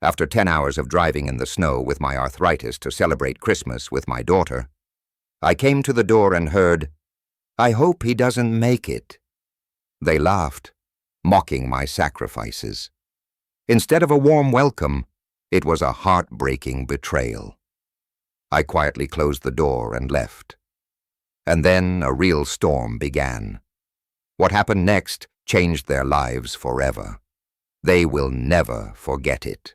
After 10 hours of driving in the snow with my arthritis to celebrate Christmas with my daughter, I came to the door and heard, "I hope he doesn't make it." They laughed, mocking my sacrifices. Instead of a warm welcome, it was a heartbreaking betrayal. I quietly closed the door and left. And then a real storm began. What happened next changed their lives forever. They will never forget it.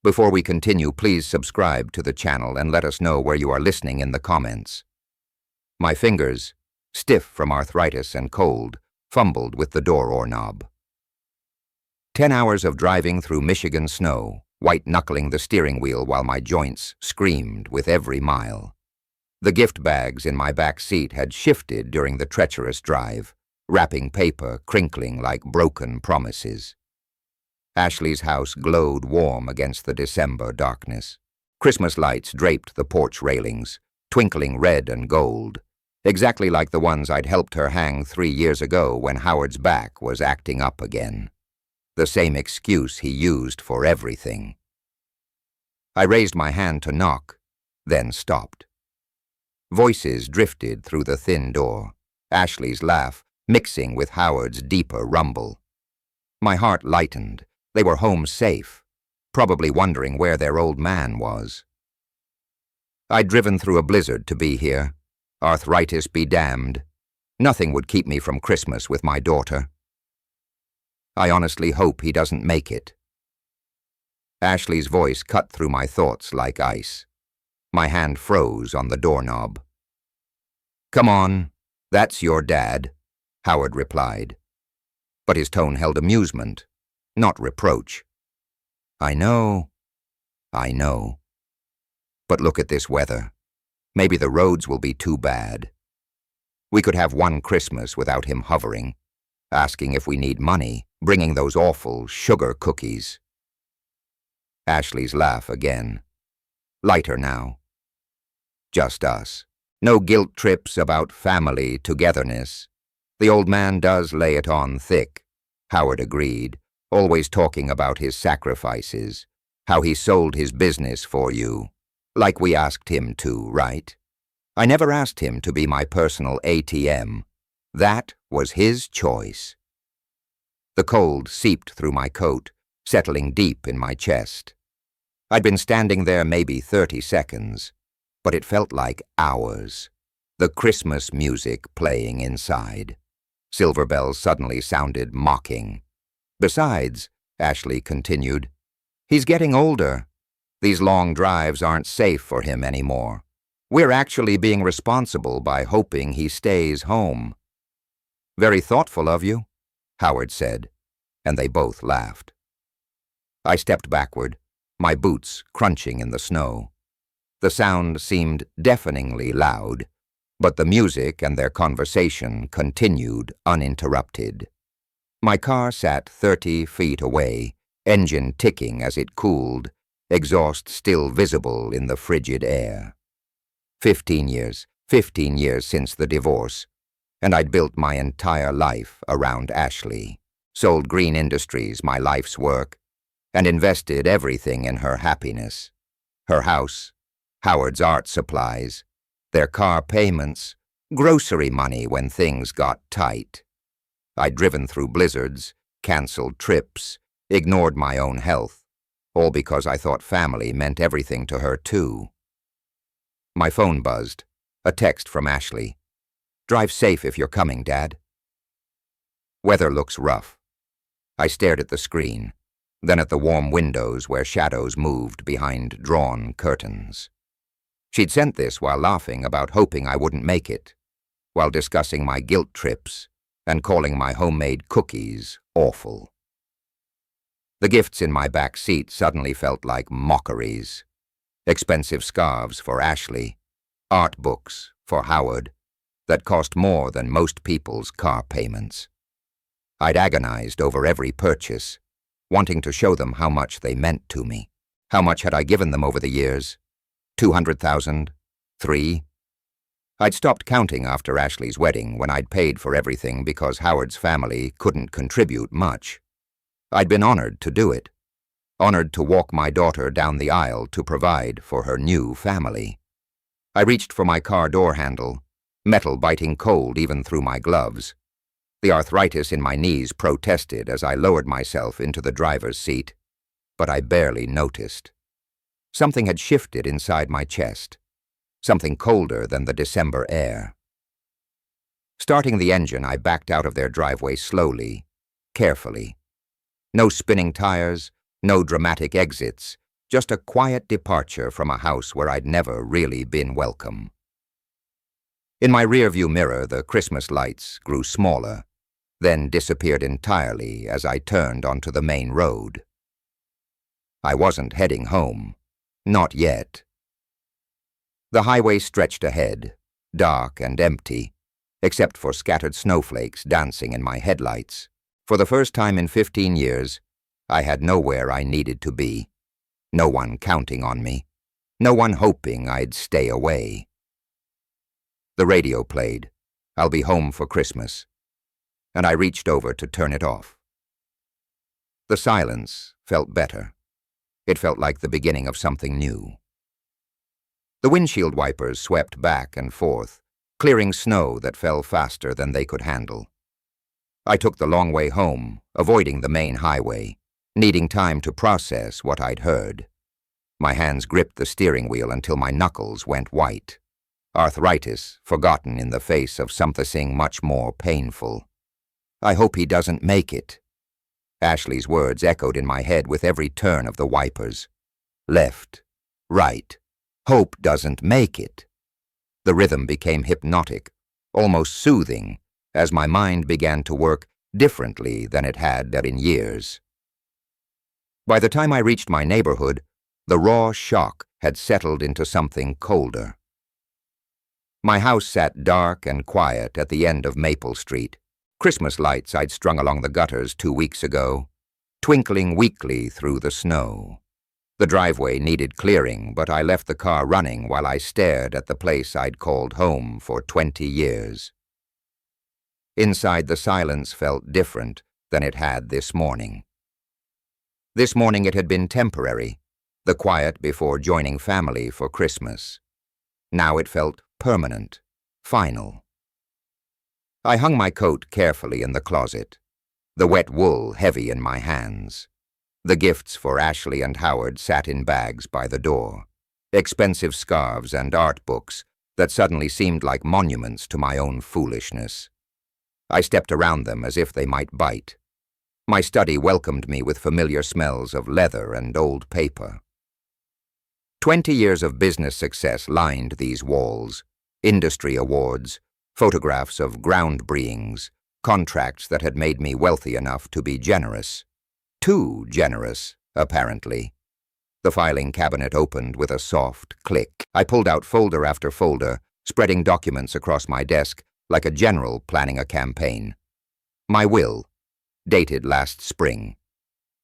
Before we continue, please subscribe to the channel and let us know where you are listening in the comments. My fingers, stiff from arthritis and cold, fumbled with the door knob. 10 hours of driving through Michigan snow, white-knuckling the steering wheel while my joints screamed with every mile. The gift bags in my back seat had shifted during the treacherous drive, wrapping paper crinkling like broken promises. Ashley's house glowed warm against the December darkness. Christmas lights draped the porch railings, twinkling red and gold, exactly like the ones I'd helped her hang 3 years ago when Howard's back was acting up again. The same excuse he used for everything. I raised my hand to knock, then stopped. Voices drifted through the thin door, Ashley's laugh mixing with Howard's deeper rumble. My heart lightened. They were home safe, probably wondering where their old man was. I'd driven through a blizzard to be here. Arthritis be damned. Nothing would keep me from Christmas with my daughter. I honestly hope he doesn't make it. Ashley's voice cut through my thoughts like ice. My hand froze on the doorknob. "Come on, that's your dad," Howard replied. But his tone held amusement, not reproach. I know. But look at this weather. Maybe the roads will be too bad. We could have one Christmas without him hovering, asking if we need money, bringing those awful sugar cookies. Ashley's laugh again. Lighter now. Just us. No guilt trips about family togetherness. The old man does lay it on thick, Howard agreed, always talking about his sacrifices, how he sold his business for you, like we asked him to, right? I never asked him to be my personal ATM. That was his choice. The cold seeped through my coat, settling deep in my chest. I'd been standing there maybe 30 seconds, but it felt like hours. The Christmas music playing inside. Silver bells suddenly sounded mocking. Besides, Ashley continued, he's getting older. These long drives aren't safe for him anymore. We're actually being responsible by hoping he stays home. Very thoughtful of you, Howard said, and they both laughed. I stepped backward, my boots crunching in the snow. The sound seemed deafeningly loud, but the music and their conversation continued uninterrupted. My car sat 30 feet away, engine ticking as it cooled, exhaust still visible in the frigid air. 15 years since the divorce, and I'd built my entire life around Ashley, sold Green Industries, my life's work, and invested everything in her happiness. Her house, Howard's art supplies, their car payments, grocery money when things got tight. I'd driven through blizzards, canceled trips, ignored my own health, all because I thought family meant everything to her too. My phone buzzed, a text from Ashley. Drive safe if you're coming, Dad. Weather looks rough. I stared at the screen, then at the warm windows where shadows moved behind drawn curtains. She'd sent this while laughing about hoping I wouldn't make it, while discussing my guilt trips and calling my homemade cookies awful. The gifts in my back seat suddenly felt like mockeries. Expensive scarves for Ashley, art books for Howard, that cost more than most people's car payments. I'd agonized over every purchase, wanting to show them how much they meant to me. How much had I given them over the years? 200,000? 3? I'd stopped counting after Ashley's wedding when I'd paid for everything because Howard's family couldn't contribute much. I'd been honored to do it. honored to walk my daughter down the aisle to provide for her new family. I reached for my car door handle, metal biting cold even through my gloves. The arthritis in my knees protested as I lowered myself into the driver's seat, but I barely noticed. Something had shifted inside my chest, something colder than the December air. Starting the engine, I backed out of their driveway slowly, carefully. No spinning tires, no dramatic exits, just a quiet departure from a house where I'd never really been welcome. In my rearview mirror, the Christmas lights grew smaller, then disappeared entirely as I turned onto the main road. I wasn't heading home. Not yet. The highway stretched ahead, dark and empty, except for scattered snowflakes dancing in my headlights. For the first time in 15 years, I had nowhere I needed to be. No one counting on me. No one hoping I'd stay away. The radio played, "I'll be home for Christmas," and I reached over to turn it off. The silence felt better. It felt like the beginning of something new. The windshield wipers swept back and forth, clearing snow that fell faster than they could handle. I took the long way home, avoiding the main highway, needing time to process what I'd heard. My hands gripped the steering wheel until my knuckles went white. Arthritis forgotten in the face of something much more painful. "I hope he doesn't make it." Ashley's words echoed in my head with every turn of the wipers. Left, right, hope doesn't make it. The rhythm became hypnotic, almost soothing, as my mind began to work differently than it had in years. By the time I reached my neighborhood, the raw shock had settled into something colder. My house sat dark and quiet at the end of Maple Street. Christmas lights I'd strung along the gutters 2 weeks ago, twinkling weakly through the snow. The driveway needed clearing, but I left the car running while I stared at the place I'd called home for 20 years. Inside, the silence felt different than it had this morning. This morning it had been temporary, the quiet before joining family for Christmas. Now it felt permanent, final. I hung my coat carefully in the closet, the wet wool heavy in my hands. The gifts for Ashley and Howard sat in bags by the door, expensive scarves and art books that suddenly seemed like monuments to my own foolishness. I stepped around them as if they might bite. My study welcomed me with familiar smells of leather and old paper. 20 years of business success lined these walls. Industry awards, photographs of groundbreakings, contracts that had made me wealthy enough to be generous. Too generous, apparently. The filing cabinet opened with a soft click. I pulled out folder after folder, spreading documents across my desk like a general planning a campaign. My will, dated last spring.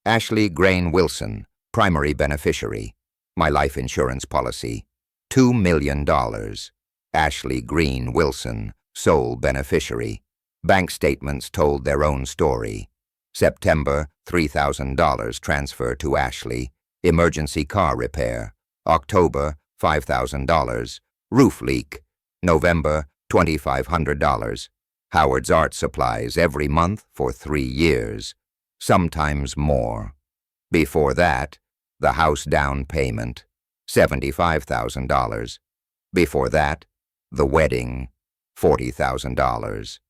Ashley Grain Wilson, primary beneficiary. My life insurance policy, $2 million. Ashley Green Wilson, sole beneficiary. Bank statements told their own story. September, $3,000 transfer to Ashley. Emergency car repair. October, $5,000. Roof leak. November, $2,500. Howard's art supplies every month for 3 years. Sometimes more. Before that, the house down payment, $75,000. Before that, the wedding, $40,000.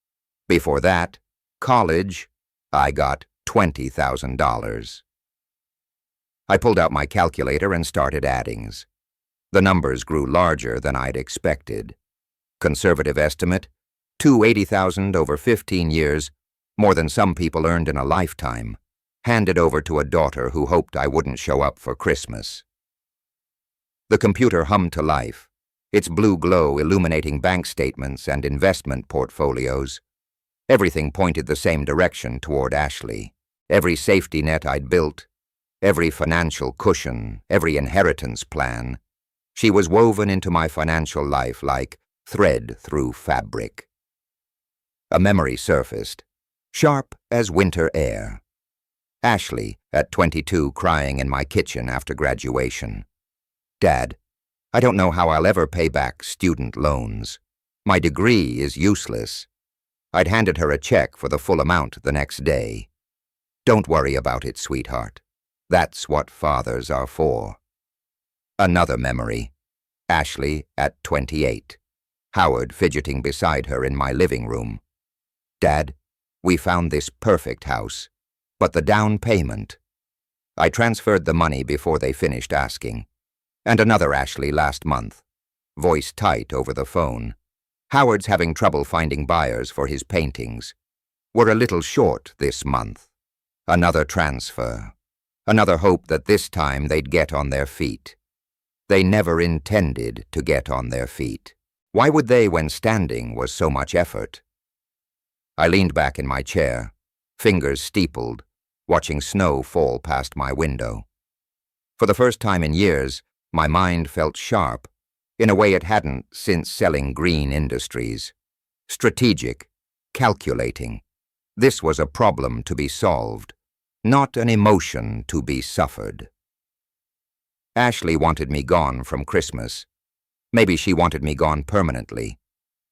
Before that, college, I got $20,000. I pulled out my calculator and started addings. The numbers grew larger than I'd expected. Conservative estimate, $280,000 over 15 years, more than some people earned in a lifetime, handed over to a daughter who hoped I wouldn't show up for Christmas. The computer hummed to life, its blue glow illuminating bank statements and investment portfolios. Everything pointed the same direction toward Ashley. Every safety net I'd built, every financial cushion, every inheritance plan. She was woven into my financial life like thread through fabric. A memory surfaced, sharp as winter air. Ashley at 22 crying in my kitchen after graduation. Dad, I don't know how I'll ever pay back student loans. My degree is useless. I'd handed her a check for the full amount the next day. Don't worry about it, sweetheart. That's what fathers are for. Another memory. Ashley at 28. Howard fidgeting beside her in my living room. Dad, we found this perfect house, but the down payment. I transferred the money before they finished asking. And another Ashley last month. Voice tight over the phone. Howard's having trouble finding buyers for his paintings. We're a little short this month. Another transfer. Another hope that this time they'd get on their feet. They never intended to get on their feet. Why would they when standing was so much effort? I leaned back in my chair, fingers steepled, watching snow fall past my window. For the first time in years, my mind felt sharp, in a way it hadn't since selling green industries. Strategic, calculating. This was a problem to be solved, not an emotion to be suffered. Ashley wanted me gone from Christmas. Maybe she wanted me gone permanently.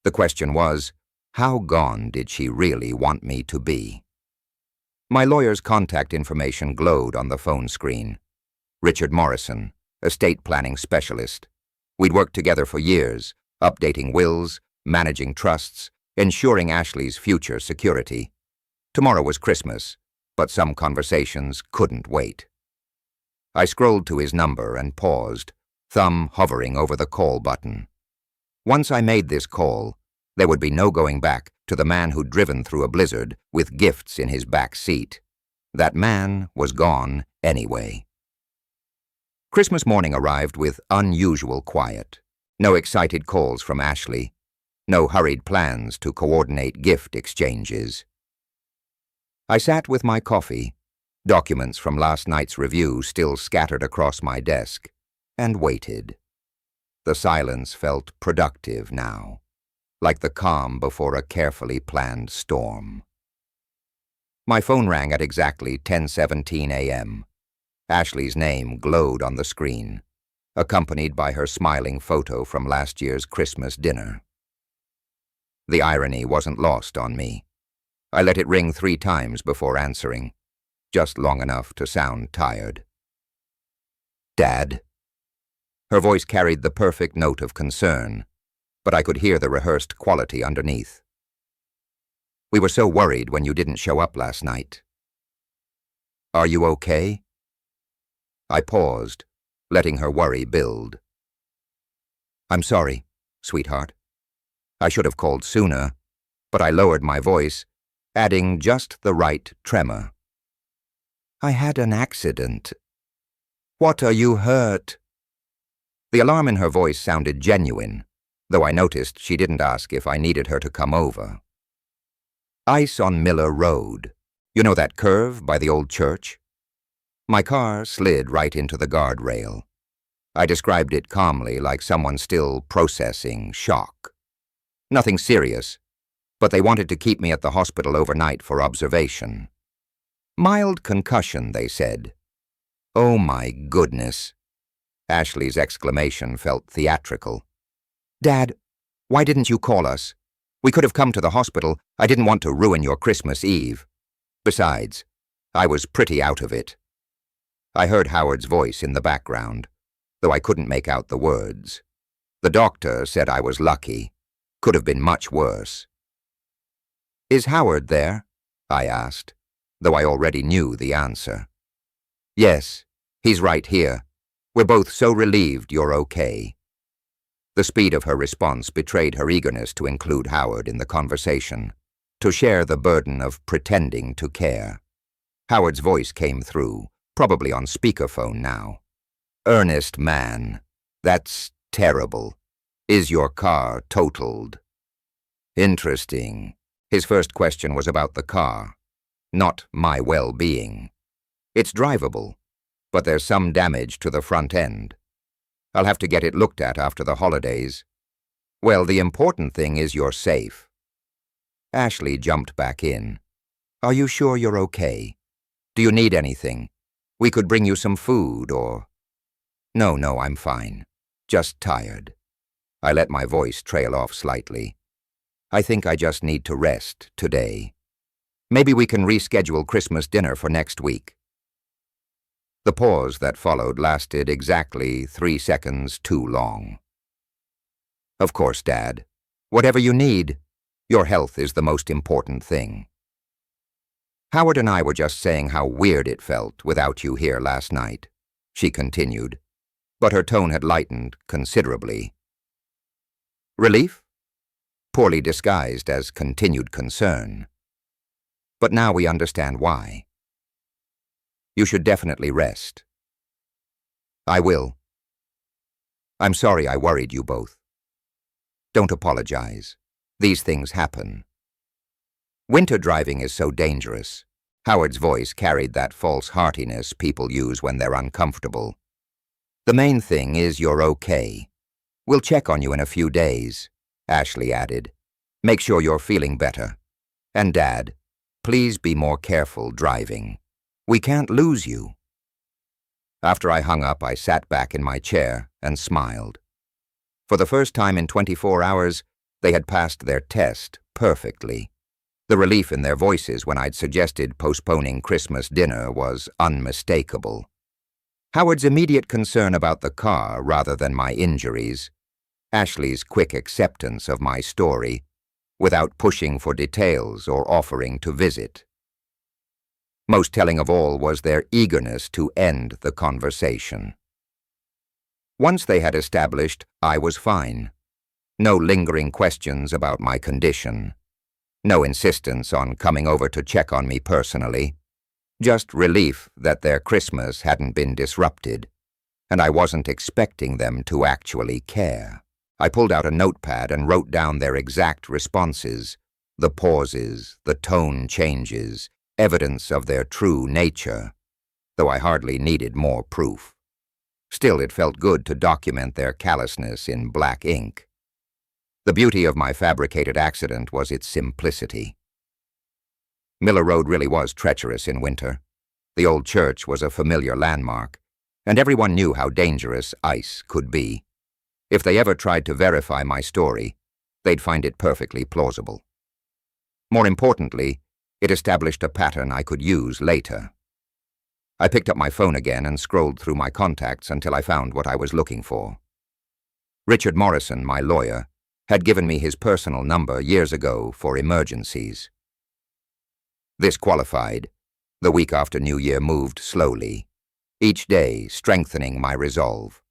The question was, how gone did she really want me to be? My lawyer's contact information glowed on the phone screen. Richard Morrison, estate planning specialist. We'd worked together for years, updating wills, managing trusts, ensuring Ashley's future security. Tomorrow was Christmas, but some conversations couldn't wait. I scrolled to his number and paused, thumb hovering over the call button. Once I made this call, there would be no going back to the man who'd driven through a blizzard with gifts in his back seat. That man was gone anyway. Christmas morning arrived with unusual quiet. No excited calls from Ashley. No hurried plans to coordinate gift exchanges. I sat with my coffee, documents from last night's review still scattered across my desk, and waited. The silence felt productive now, like the calm before a carefully planned storm. My phone rang at exactly 10:17 a.m. Ashley's name glowed on the screen, accompanied by her smiling photo from last year's Christmas dinner. The irony wasn't lost on me. I let it ring 3 times before answering, just long enough to sound tired. Dad? Her voice carried the perfect note of concern, but I could hear the rehearsed quality underneath. We were so worried when you didn't show up last night. Are you okay? I paused, letting her worry build. I'm sorry, sweetheart. I should have called sooner, but I lowered my voice, adding just the right tremor. I had an accident. What, are you hurt? The alarm in her voice sounded genuine, though I noticed she didn't ask if I needed her to come over. Ice on Miller Road. You know that curve by the old church? My car slid right into the guardrail. I described it calmly, like someone still processing shock. Nothing serious, but they wanted to keep me at the hospital overnight for observation. Mild concussion, they said. Oh my goodness. Ashley's exclamation felt theatrical. Dad, why didn't you call us? We could have come to the hospital. I didn't want to ruin your Christmas Eve. Besides, I was pretty out of it. I heard Howard's voice in the background, though I couldn't make out the words. The doctor said I was lucky. Could have been much worse. Is Howard there? I asked, though I already knew the answer. Yes, he's right here. We're both so relieved you're okay. The speed of her response betrayed her eagerness to include Howard in the conversation, to share the burden of pretending to care. Howard's voice came through, probably on speakerphone now. Earnest man, that's terrible. Is your car totaled? Interesting. His first question was about the car, not my well-being. It's drivable, but there's some damage to the front end. I'll have to get it looked at after the holidays. Well, the important thing is you're safe. Ashley jumped back in. Are you sure you're okay? Do you need anything? We could bring you some food or... No, I'm fine. Just tired. I let my voice trail off slightly. I think I just need to rest today. Maybe we can reschedule Christmas dinner for next week. The pause that followed lasted exactly 3 seconds too long. Of course, Dad. Whatever you need. Your health is the most important thing. Howard and I were just saying how weird it felt without you here last night, she continued, but her tone had lightened considerably. Relief? Poorly disguised as continued concern. But now we understand why. You should definitely rest. I will. I'm sorry I worried you both. Don't apologize. These things happen. Winter driving is so dangerous. Howard's voice carried that false heartiness people use when they're uncomfortable. The main thing is you're okay. We'll check on you in a few days, Ashley added. Make sure you're feeling better. And Dad, please be more careful driving. We can't lose you. After I hung up, I sat back in my chair and smiled. For the first time in 24 hours, they had passed their test perfectly. The relief in their voices when I'd suggested postponing Christmas dinner was unmistakable. Howard's immediate concern about the car rather than my injuries, Ashley's quick acceptance of my story, without pushing for details or offering to visit. Most telling of all was their eagerness to end the conversation. Once they had established I was fine, no lingering questions about my condition, no insistence on coming over to check on me personally, just relief that their Christmas hadn't been disrupted, and I wasn't expecting them to actually care. I pulled out a notepad and wrote down their exact responses, the pauses, the tone changes, evidence of their true nature, though I hardly needed more proof. Still, it felt good to document their callousness in black ink. The beauty of my fabricated accident was its simplicity. Miller Road really was treacherous in winter. The old church was a familiar landmark, and everyone knew how dangerous ice could be. If they ever tried to verify my story, they'd find it perfectly plausible. More importantly, it established a pattern I could use later. I picked up my phone again and scrolled through my contacts until I found what I was looking for. Richard Morrison, my lawyer, had given me his personal number years ago for emergencies. This qualified. The week after New Year moved slowly, each day strengthening my resolve.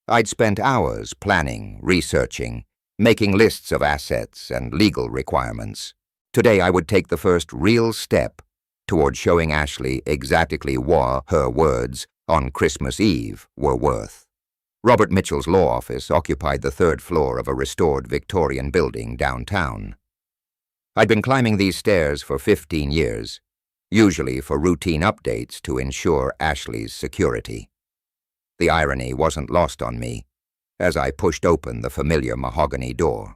I'd spent hours planning, researching, making lists of assets and legal requirements. Today I would take the first real step toward showing Ashley exactly what her words on Christmas Eve were worth. Robert Mitchell's law office occupied the 3rd floor of a restored Victorian building downtown. I'd been climbing these stairs for 15 years, usually for routine updates to ensure Ashley's security. The irony wasn't lost on me as I pushed open the familiar mahogany door.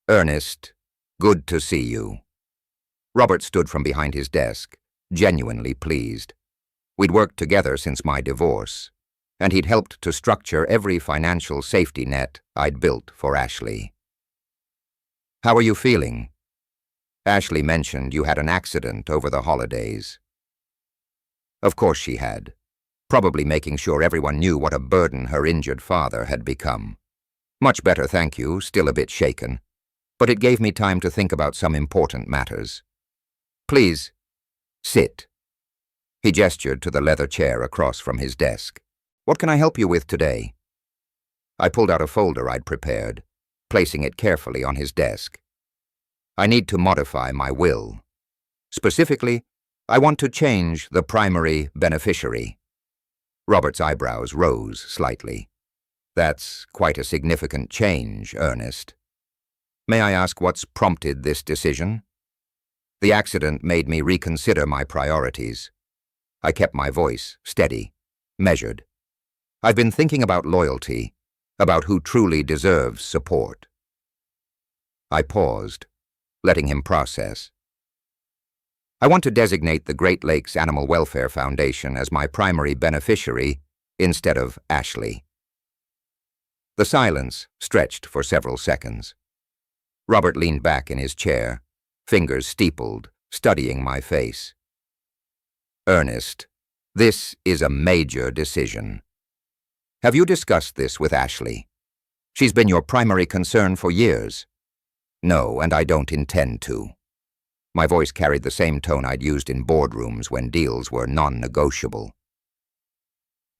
Ernest, good to see you. Robert stood from behind his desk, genuinely pleased. We'd worked together since my divorce, and he'd helped to structure every financial safety net I'd built for Ashley. How are you feeling? Ashley mentioned you had an accident over the holidays. Of course she had, probably making sure everyone knew what a burden her injured father had become. Much better, thank you, still a bit shaken, but it gave me time to think about some important matters. Please, sit. He gestured to the leather chair across from his desk. What can I help you with today? I pulled out a folder I'd prepared, placing it carefully on his desk. I need to modify my will. Specifically, I want to change the primary beneficiary. Robert's eyebrows rose slightly. That's quite a significant change, Ernest. May I ask what's prompted this decision? The accident made me reconsider my priorities. I kept my voice steady, measured. I've been thinking about loyalty, about who truly deserves support. I paused, letting him process. I want to designate the Great Lakes Animal Welfare Foundation as my primary beneficiary instead of Ashley. The silence stretched for several seconds. Robert leaned back in his chair, fingers steepled, studying my face. Ernest, this is a major decision. Have you discussed this with Ashley? She's been your primary concern for years. No, and I don't intend to. My voice carried the same tone I'd used in boardrooms when deals were non-negotiable.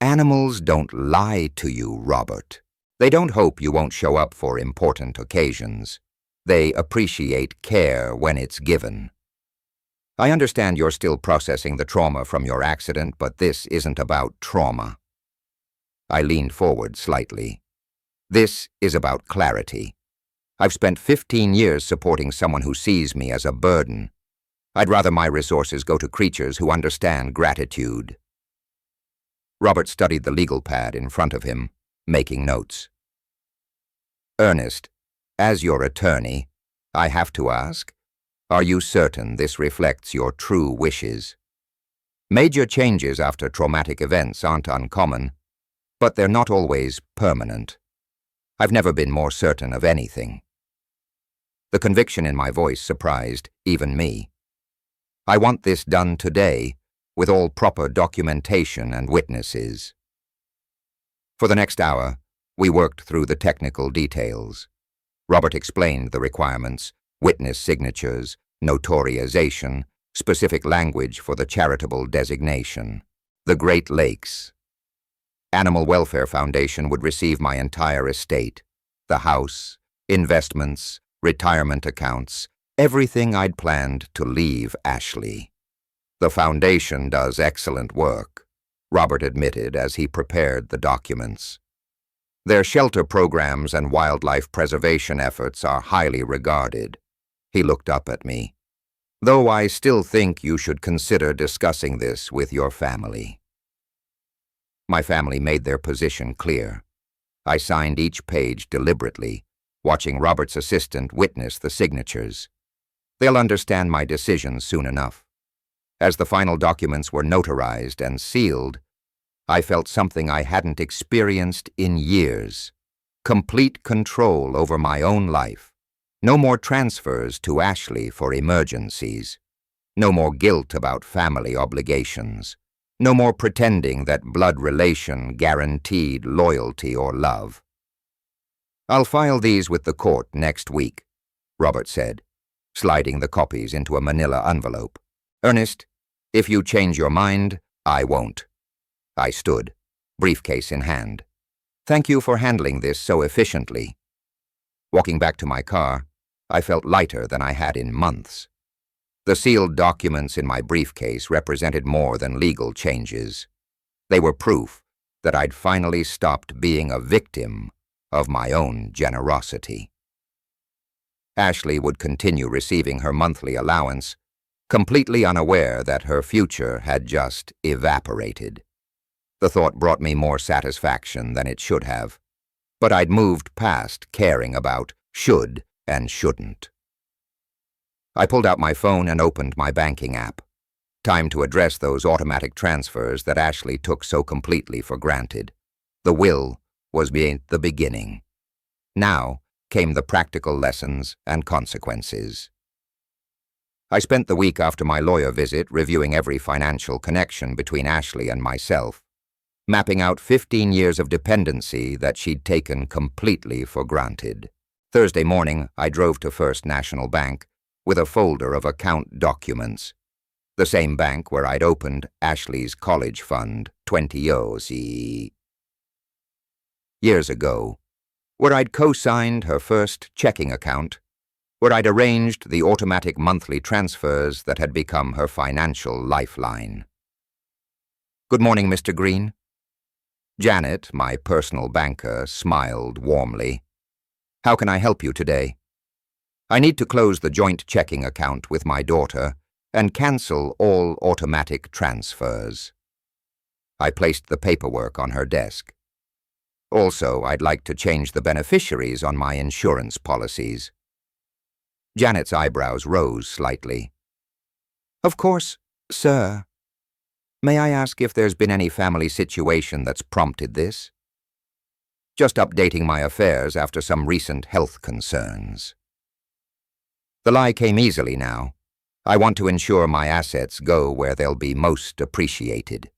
Animals don't lie to you, Robert. They don't hope you won't show up for important occasions. They appreciate care when it's given. I understand you're still processing the trauma from your accident, but this isn't about trauma. I leaned forward slightly. This is about clarity. I've spent 15 years supporting someone who sees me as a burden. I'd rather my resources go to creatures who understand gratitude. Robert studied the legal pad in front of him, making notes. Ernest, as your attorney, I have to ask, are you certain this reflects your true wishes? Major changes after traumatic events aren't uncommon, but they're not always permanent. I've never been more certain of anything. The conviction in my voice surprised even me. I want this done today, with all proper documentation and witnesses. For the next hour, we worked through the technical details. Robert explained the requirements, witness signatures, notarization, specific language for the charitable designation. The Great Lakes. Animal Welfare Foundation would receive my entire estate, the house, investments, retirement accounts, everything I'd planned to leave Ashley. The foundation does excellent work, Robert admitted as he prepared the documents. Their shelter programs and wildlife preservation efforts are highly regarded. He looked up at me. Though I still think you should consider discussing this with your family. My family made their position clear. I signed each page deliberately, watching Robert's assistant witness the signatures. They'll understand my decision soon enough. As the final documents were notarized and sealed, I felt something I hadn't experienced in years. Complete control over my own life. No more transfers to Ashley for emergencies. No more guilt about family obligations. No more pretending that blood relation guaranteed loyalty or love. I'll file these with the court next week, Robert said, sliding the copies into a manila envelope. Ernest, if you change your mind, I won't. I stood, briefcase in hand. Thank you for handling this so efficiently. Walking back to my car, I felt lighter than I had in months. The sealed documents in my briefcase represented more than legal changes. They were proof that I'd finally stopped being a victim of my own generosity. Ashley would continue receiving her monthly allowance, completely unaware that her future had just evaporated. The thought brought me more satisfaction than it should have, but I'd moved past caring about should and shouldn't. I pulled out my phone and opened my banking app. Time to address those automatic transfers that Ashley took so completely for granted. The will was the beginning. Now came the practical lessons and consequences. I spent the week after my lawyer visit reviewing every financial connection between Ashley and myself, mapping out 15 years of dependency that she'd taken completely for granted. Thursday morning, I drove to First National Bank with a folder of account documents, the same bank where I'd opened Ashley's college fund 20 years ago, where I'd co-signed her first checking account, where I'd arranged the automatic monthly transfers that had become her financial lifeline. Good morning, Mr. Green. Janet, my personal banker, smiled warmly. How can I help you today? I need to close the joint checking account with my daughter and cancel all automatic transfers. I placed the paperwork on her desk. Also, I'd like to change the beneficiaries on my insurance policies. Janet's eyebrows rose slightly. Of course, sir. May I ask if there's been any family situation that's prompted this? Just updating my affairs after some recent health concerns. The lie came easily now. I want to ensure my assets go where they'll be most appreciated.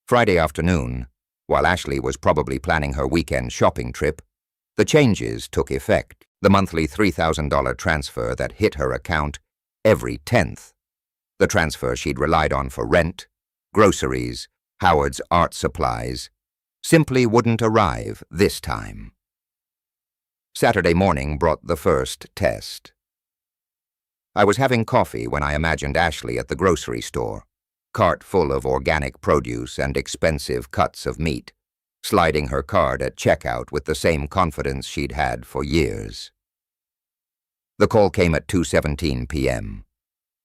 Friday afternoon, while Ashley was probably planning her weekend shopping trip, the changes took effect. The monthly $3,000 transfer that hit her account every 10th. The transfer she'd relied on for rent, groceries, Howard's art supplies, simply wouldn't arrive this time. Saturday morning brought the first test. I was having coffee when I imagined Ashley at the grocery store, cart full of organic produce and expensive cuts of meat, sliding her card at checkout with the same confidence she'd had for years. The call came at 2:17 p.m.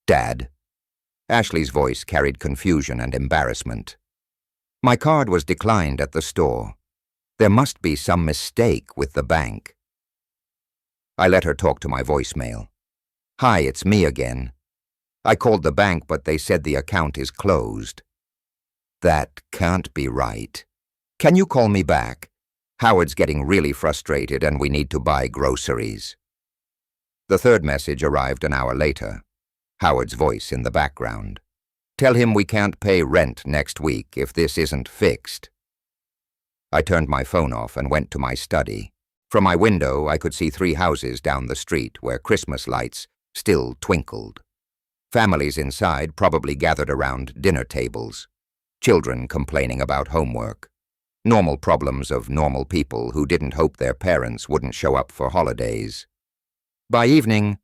Dad. Ashley's voice carried confusion and embarrassment. My card was declined at the store. There must be some mistake with the bank. I let her talk to my voicemail. Hi, it's me again. I called the bank, but they said the account is closed. That can't be right. Can you call me back? Howard's getting really frustrated and we need to buy groceries. The third message arrived an hour later. Howard's voice in the background. Tell him we can't pay rent next week if this isn't fixed. I turned my phone off and went to my study. From my window, I could see 3 houses down the street where Christmas lights still twinkled. Families inside probably gathered around dinner tables. Children complaining about homework. Normal problems of normal people who didn't hope their parents wouldn't show up for holidays. By evening,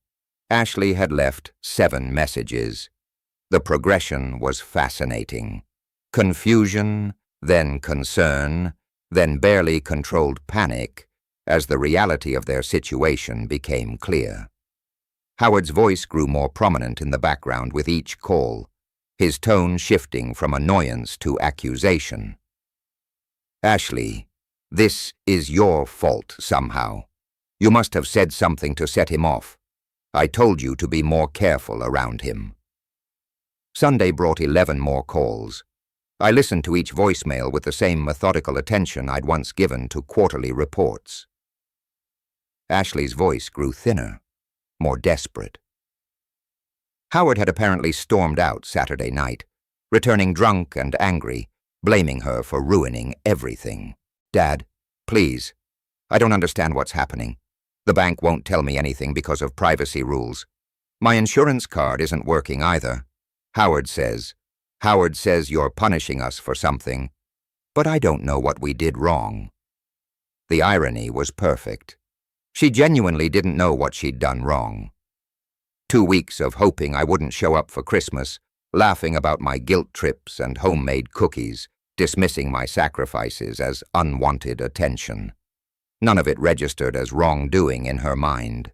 Ashley had left 7 messages. The progression was fascinating. Confusion, then concern, then barely controlled panic as the reality of their situation became clear. Howard's voice grew more prominent in the background with each call, his tone shifting from annoyance to accusation. Ashley, this is your fault somehow. You must have said something to set him off. I told you to be more careful around him. Sunday brought 11 more calls. I listened to each voicemail with the same methodical attention I'd once given to quarterly reports. Ashley's voice grew thinner, more desperate. Howard had apparently stormed out Saturday night, returning drunk and angry, blaming her for ruining everything. Dad, please. I don't understand what's happening. The bank won't tell me anything because of privacy rules. My insurance card isn't working either. Howard says you're punishing us for something, but I don't know what we did wrong. The irony was perfect. She genuinely didn't know what she'd done wrong. 2 weeks of hoping I wouldn't show up for Christmas, laughing about my guilt trips and homemade cookies, dismissing my sacrifices as unwanted attention. None of it registered as wrongdoing in her mind.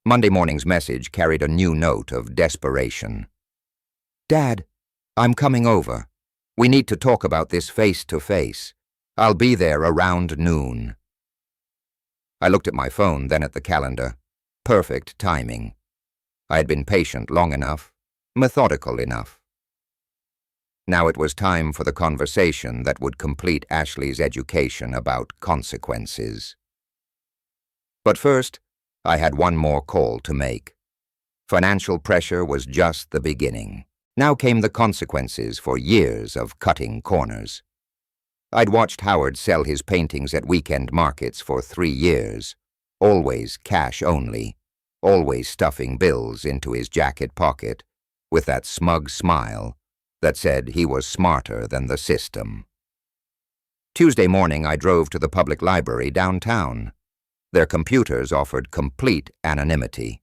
Monday morning's message carried a new note of desperation. Dad, I'm coming over. We need to talk about this face to face. I'll be there around noon. I looked at my phone, then at the calendar. Perfect timing. I had been patient long enough, methodical enough. Now it was time for the conversation that would complete Ashley's education about consequences. But first, I had one more call to make. Financial pressure was just the beginning. Now came the consequences for years of cutting corners. I'd watched Howard sell his paintings at weekend markets for 3 years, always cash only, always stuffing bills into his jacket pocket with that smug smile that said he was smarter than the system. Tuesday morning, I drove to the public library downtown. Their computers offered complete anonymity.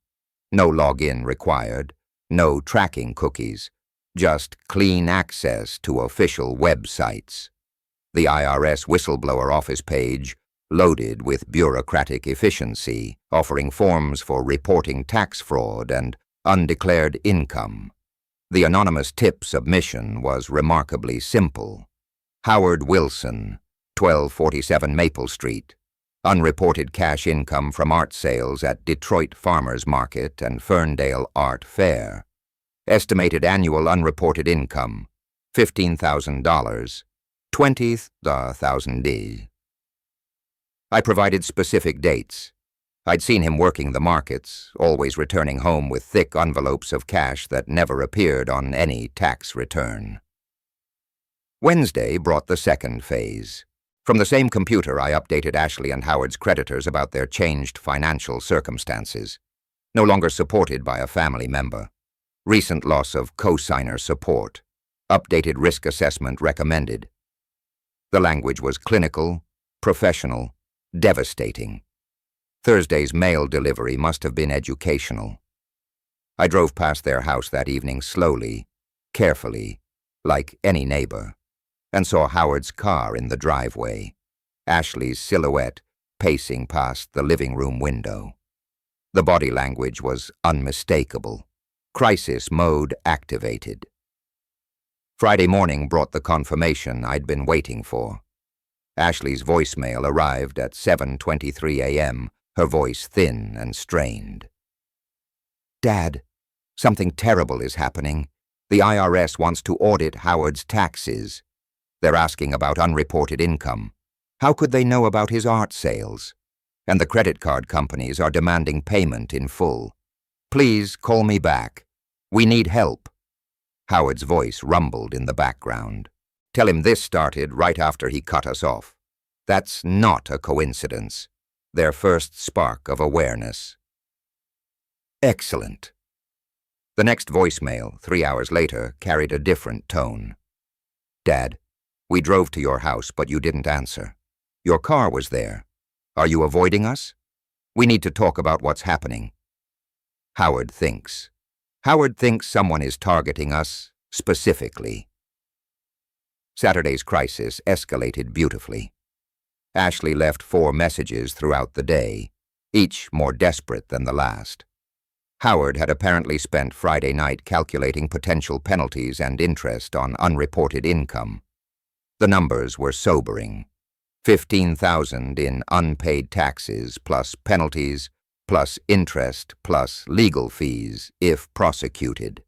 No login required, no tracking cookies, just clean access to official websites. The IRS whistleblower office page loaded with bureaucratic efficiency, offering forms for reporting tax fraud and undeclared income. The anonymous tip submission was remarkably simple. Howard Wilson, 1247 Maple Street, Unreported cash income from art sales at Detroit Farmers Market and Ferndale Art Fair. Estimated annual unreported income, $15,000, 20,000. I provided specific dates. I'd seen him working the markets, always returning home with thick envelopes of cash that never appeared on any tax return. Wednesday brought the second phase. From the same computer, I updated Ashley and Howard's creditors about their changed financial circumstances. No longer supported by a family member. Recent loss of co-signer support. Updated risk assessment recommended. The language was clinical, professional, devastating. Thursday's mail delivery must have been educational. I drove past their house that evening slowly, carefully, like any neighbor, and saw Howard's car in the driveway, Ashley's silhouette pacing past the living room window. The body language was unmistakable. Crisis mode activated. Friday morning brought the confirmation I'd been waiting for. Ashley's voicemail arrived at 7:23 a.m., her voice thin and strained. "Dad, something terrible is happening. The IRS wants to audit Howard's taxes. They're asking about unreported income. How could they know about his art sales? And the credit card companies are demanding payment in full. Please call me back. We need help." Howard's voice rumbled in the background. "Tell him this started right after he cut us off. That's not a coincidence. Their first spark of awareness." Excellent. The next voicemail, 3 hours later, carried a different tone. "Dad, we drove to your house, but you didn't answer. Your car was there. Are you avoiding us? We need to talk about what's happening." Howard thinks. Howard thinks someone is targeting us specifically. Saturday's crisis escalated beautifully. Ashley left 4 messages throughout the day, each more desperate than the last. Howard had apparently spent Friday night calculating potential penalties and interest on unreported income. The numbers were sobering. $15,000 in unpaid taxes, plus penalties, plus interest, plus legal fees, if prosecuted.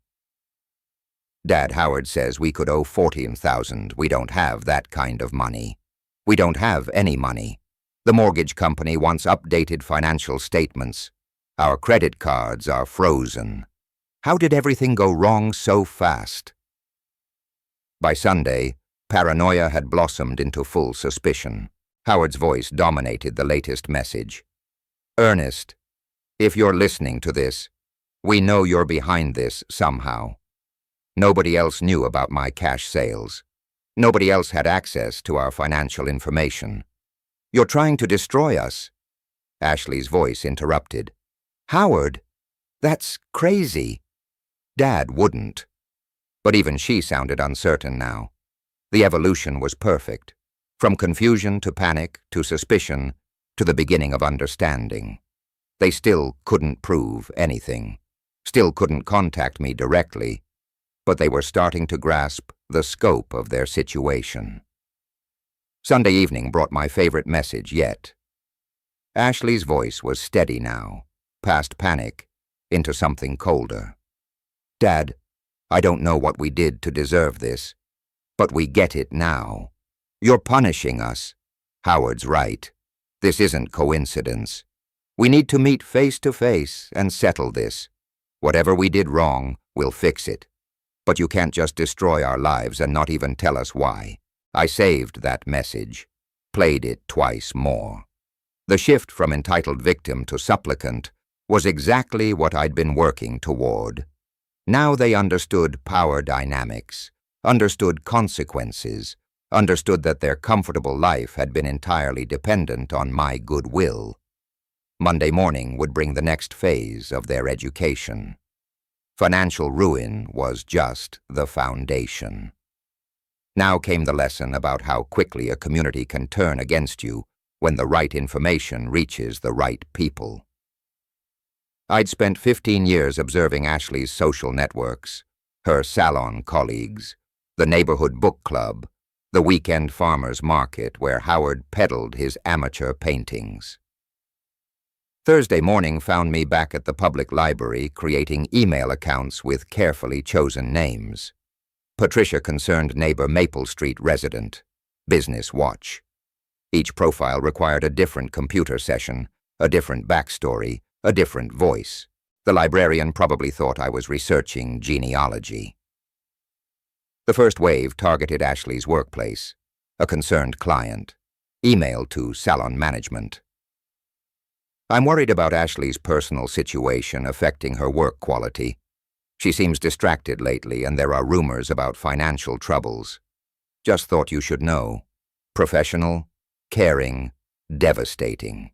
"Dad, Howard says we could owe $14,000. We don't have that kind of money. We don't have any money. The mortgage company wants updated financial statements. Our credit cards are frozen. How did everything go wrong so fast?" By Sunday, paranoia had blossomed into full suspicion. Howard's voice dominated the latest message. "Ernest, if you're listening to this, we know you're behind this somehow. Nobody else knew about my cash sales. Nobody else had access to our financial information. You're trying to destroy us." Ashley's voice interrupted. "Howard, that's crazy." Dad wouldn't. But even she sounded uncertain now. The evolution was perfect. From confusion to panic to suspicion to the beginning of understanding. They still couldn't prove anything. Still couldn't contact me directly. But they were starting to grasp the scope of their situation. Sunday evening brought my favorite message yet. Ashley's voice was steady now, past panic, into something colder. "Dad, I don't know what we did to deserve this, but we get it now. You're punishing us. Howard's right. This isn't coincidence. We need to meet face to face and settle this. Whatever we did wrong, we'll fix it. But you can't just destroy our lives and not even tell us why." I saved that message, played it twice more. The shift from entitled victim to supplicant was exactly what I'd been working toward. Now they understood power dynamics, understood consequences, understood that their comfortable life had been entirely dependent on my goodwill. Monday morning would bring the next phase of their education. Financial ruin was just the foundation. Now came the lesson about how quickly a community can turn against you when the right information reaches the right people. I'd spent 15 years observing Ashley's social networks, her salon colleagues, the neighborhood book club, the weekend farmer's market where Howard peddled his amateur paintings. Thursday morning found me back at the public library creating email accounts with carefully chosen names. Patricia Concerned Neighbor Maple Street Resident, Business Watch. Each profile required a different computer session, a different backstory, a different voice. The librarian probably thought I was researching genealogy. The first wave targeted Ashley's workplace, a concerned client, email to salon management. I'm worried about Ashley's personal situation affecting her work quality. She seems distracted lately and there are rumors about financial troubles. Just thought you should know. Professional, caring, devastating.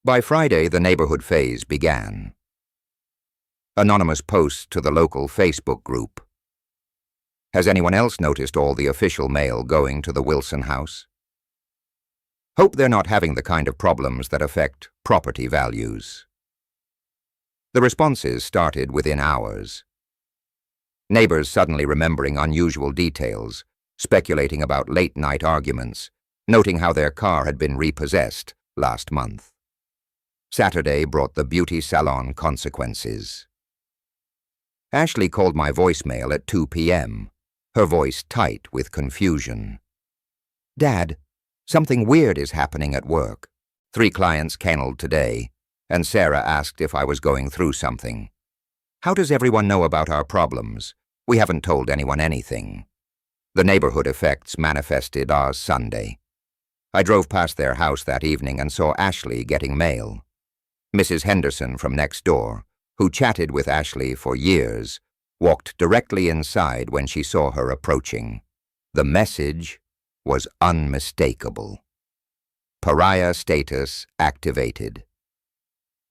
By Friday, the neighborhood phase began. Anonymous posts to the local Facebook group. Has anyone else noticed all the official mail going to the Wilson house? Hope they're not having the kind of problems that affect property values. The responses started within hours. Neighbors suddenly remembering unusual details, speculating about late-night arguments, noting how their car had been repossessed last month. Saturday brought the beauty salon consequences. Ashley called my voicemail at 2 p.m., her voice tight with confusion. Dad, something weird is happening at work. 3 clients kenneled today, and Sarah asked if I was going through something. How does everyone know about our problems? We haven't told anyone anything. The neighborhood effects manifested as Sunday. I drove past their house that evening and saw Ashley getting mail. Mrs. Henderson from next door, who chatted with Ashley for years, walked directly inside when she saw her approaching. The message was unmistakable. Pariah status activated.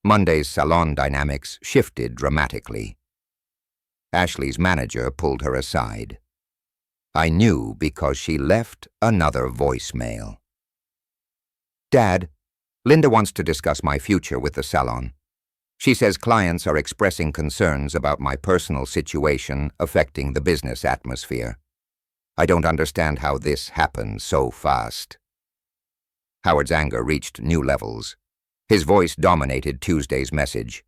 Monday's salon dynamics shifted dramatically. Ashley's manager pulled her aside. I knew because she left another voicemail. Dad, Linda wants to discuss my future with the salon. She says clients are expressing concerns about my personal situation affecting the business atmosphere. I don't understand how this happened so fast. Howard's anger reached new levels. His voice dominated Tuesday's message.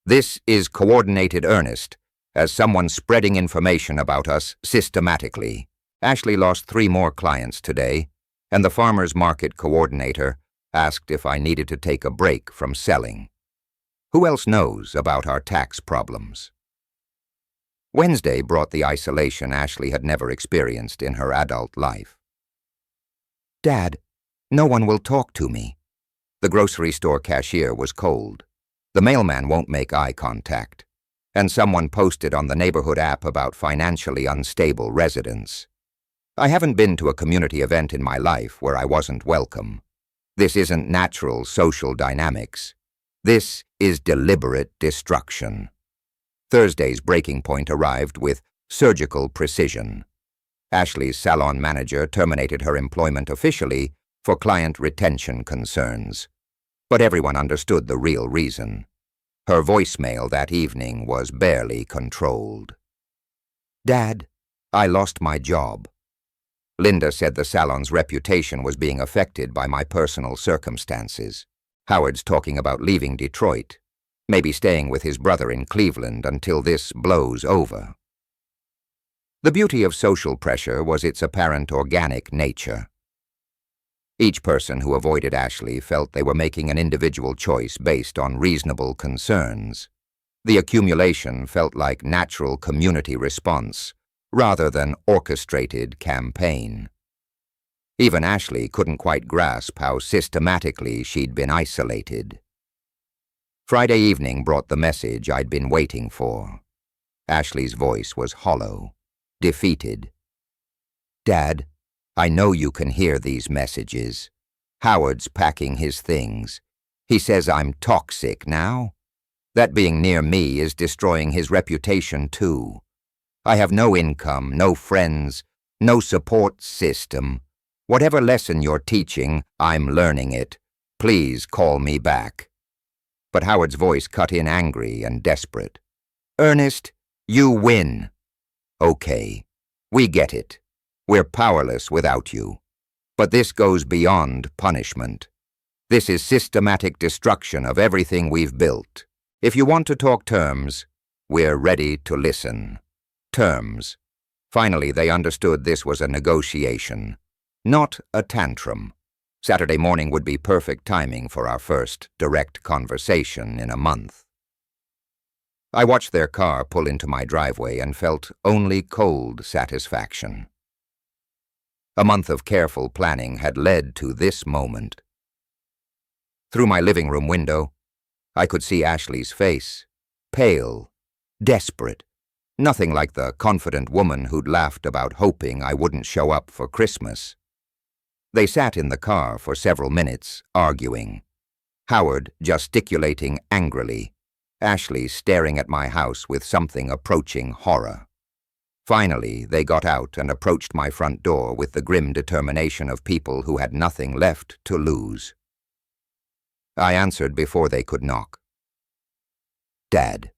This is coordinated earnest, as someone spreading information about us systematically. Ashley lost 3 more clients today, and the farmer's market coordinator asked if I needed to take a break from selling. Who else knows about our tax problems? Wednesday brought the isolation Ashley had never experienced in her adult life. Dad, no one will talk to me. The grocery store cashier was cold. The mailman won't make eye contact. And someone posted on the neighborhood app about financially unstable residents. I haven't been to a community event in my life where I wasn't welcome. This isn't natural social dynamics. This is deliberate destruction. Thursday's breaking point arrived with surgical precision. Ashley's salon manager terminated her employment officially for client retention concerns. But everyone understood the real reason. Her voicemail that evening was barely controlled. Dad, I lost my job. Linda said the salon's reputation was being affected by my personal circumstances. Howard's talking about leaving Detroit, maybe staying with his brother in Cleveland until this blows over. The beauty of social pressure was its apparent organic nature. Each person who avoided Ashley felt they were making an individual choice based on reasonable concerns. The accumulation felt like natural community response, rather than orchestrated campaign. Even Ashley couldn't quite grasp how systematically she'd been isolated. Friday evening brought the message I'd been waiting for. Ashley's voice was hollow, defeated. Dad, I know you can hear these messages. Howard's packing his things. He says I'm toxic now. That being near me is destroying his reputation too. I have no income, no friends, no support system. Whatever lesson you're teaching, I'm learning it. Please call me back. But Howard's voice cut in angry and desperate. Ernest, you win. Okay, we get it. We're powerless without you. But this goes beyond punishment. This is systematic destruction of everything we've built. If you want to talk terms, we're ready to listen. Terms. Finally, they understood this was a negotiation, not a tantrum. Saturday morning would be perfect timing for our first direct conversation in a month. I watched their car pull into my driveway and felt only cold satisfaction. A month of careful planning had led to this moment. Through my living room window, I could see Ashley's face, pale, desperate, nothing like the confident woman who'd laughed about hoping I wouldn't show up for Christmas. They sat in the car for several minutes, arguing. Howard gesticulating angrily, Ashley staring at my house with something approaching horror. Finally, they got out and approached my front door with the grim determination of people who had nothing left to lose. I answered before they could knock. Dad.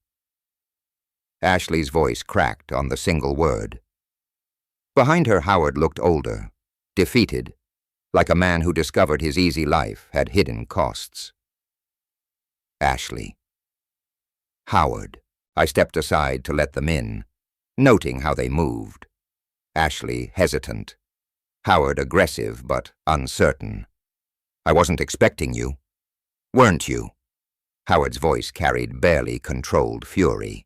Ashley's voice cracked on the single word. Behind her, Howard looked older, defeated, like a man who discovered his easy life had hidden costs. Ashley. Howard. I stepped aside to let them in, noting how they moved. Ashley hesitant. Howard aggressive but uncertain. I wasn't expecting you. Weren't you? Howard's voice carried barely controlled fury.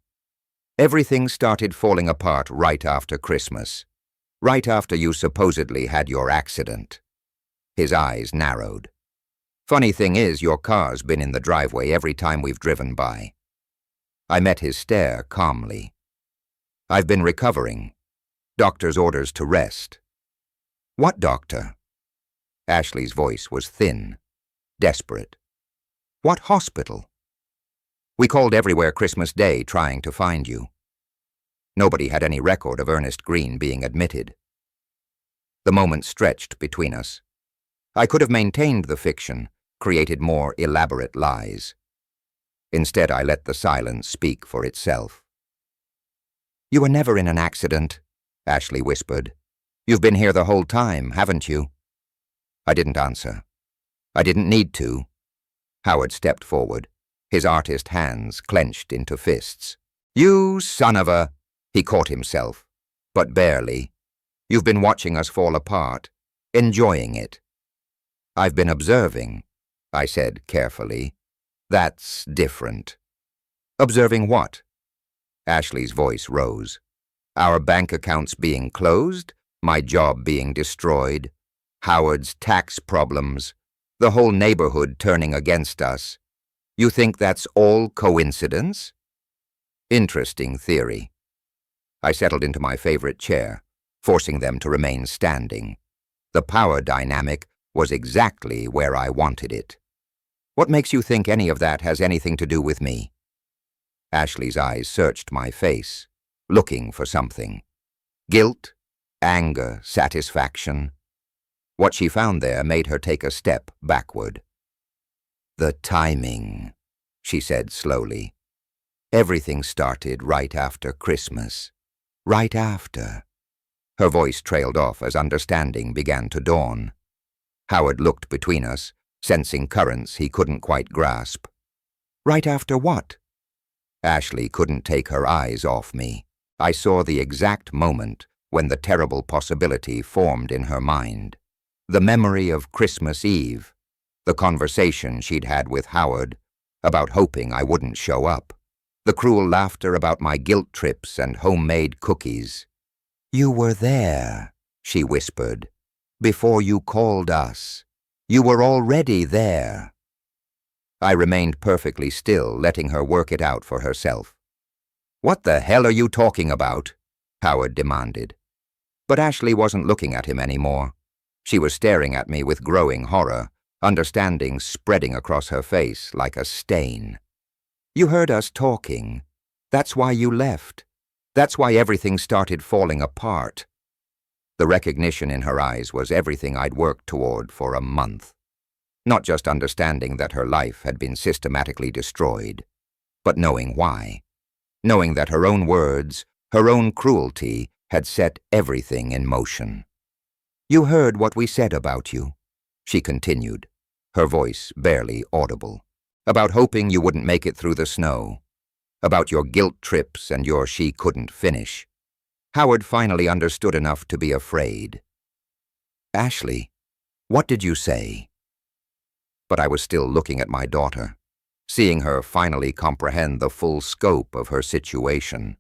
Everything started falling apart right after Christmas, right after you supposedly had your accident. His eyes narrowed. Funny thing is, your car's been in the driveway every time we've driven by. I met his stare calmly. I've been recovering. Doctor's orders to rest. What doctor? Ashley's voice was thin, desperate. What hospital? We called everywhere Christmas Day trying to find you. Nobody had any record of Ernest Green being admitted. The moment stretched between us. I could have maintained the fiction, created more elaborate lies. Instead, I let the silence speak for itself. You were never in an accident, Ashley whispered. You've been here the whole time, haven't you? I didn't answer. I didn't need to. Howard stepped forward, his artist hands clenched into fists. You son of a... He caught himself, but barely. You've been watching us fall apart, enjoying it. I've been observing, I said carefully. That's different. Observing what? Ashley's voice rose. Our bank accounts being closed, my job being destroyed, Howard's tax problems, the whole neighborhood turning against us. You think that's all coincidence? Interesting theory. I settled into my favorite chair, forcing them to remain standing. The power dynamic was exactly where I wanted it. What makes you think any of that has anything to do with me? Ashley's eyes searched my face, looking for something. Guilt, anger, satisfaction. What she found there made her take a step backward. The timing, she said slowly. Everything started right after Christmas. Right after. Her voice trailed off as understanding began to dawn. Howard looked between us, sensing currents he couldn't quite grasp. Right after what? Ashley couldn't take her eyes off me. I saw the exact moment when the terrible possibility formed in her mind. The memory of Christmas Eve, the conversation she'd had with Howard about hoping I wouldn't show up, the cruel laughter about my guilt trips and homemade cookies. You were there, she whispered, before you called us. You were already there. I remained perfectly still, letting her work it out for herself. What the hell are you talking about? Howard demanded. But Ashley wasn't looking at him anymore. She was staring at me with growing horror, understanding spreading across her face like a stain. You heard us talking. That's why you left. That's why everything started falling apart. The recognition in her eyes was everything I'd worked toward for a month. Not just understanding that her life had been systematically destroyed, but knowing why. Knowing that her own words, her own cruelty, had set everything in motion. You heard what we said about you, she continued, her voice barely audible. About hoping you wouldn't make it through the snow. About your guilt trips and your she couldn't finish. Howard finally understood enough to be afraid. Ashley, what did you say? But I was still looking at my daughter, seeing her finally comprehend the full scope of her situation.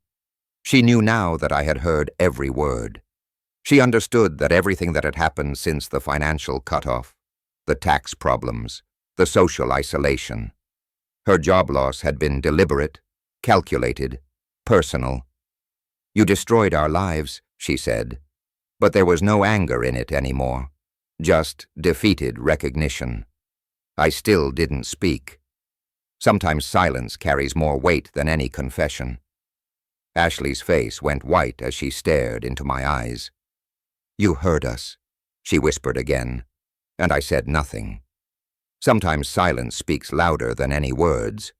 She knew now that I had heard every word. She understood that everything that had happened since the financial cutoff, the tax problems, the social isolation. Her job loss had been deliberate, calculated, personal. You destroyed our lives, she said, but there was no anger in it anymore, just defeated recognition. I still didn't speak. Sometimes silence carries more weight than any confession. Ashley's face went white as she stared into my eyes. You heard us, she whispered again, and I said nothing. Sometimes silence speaks louder than any words.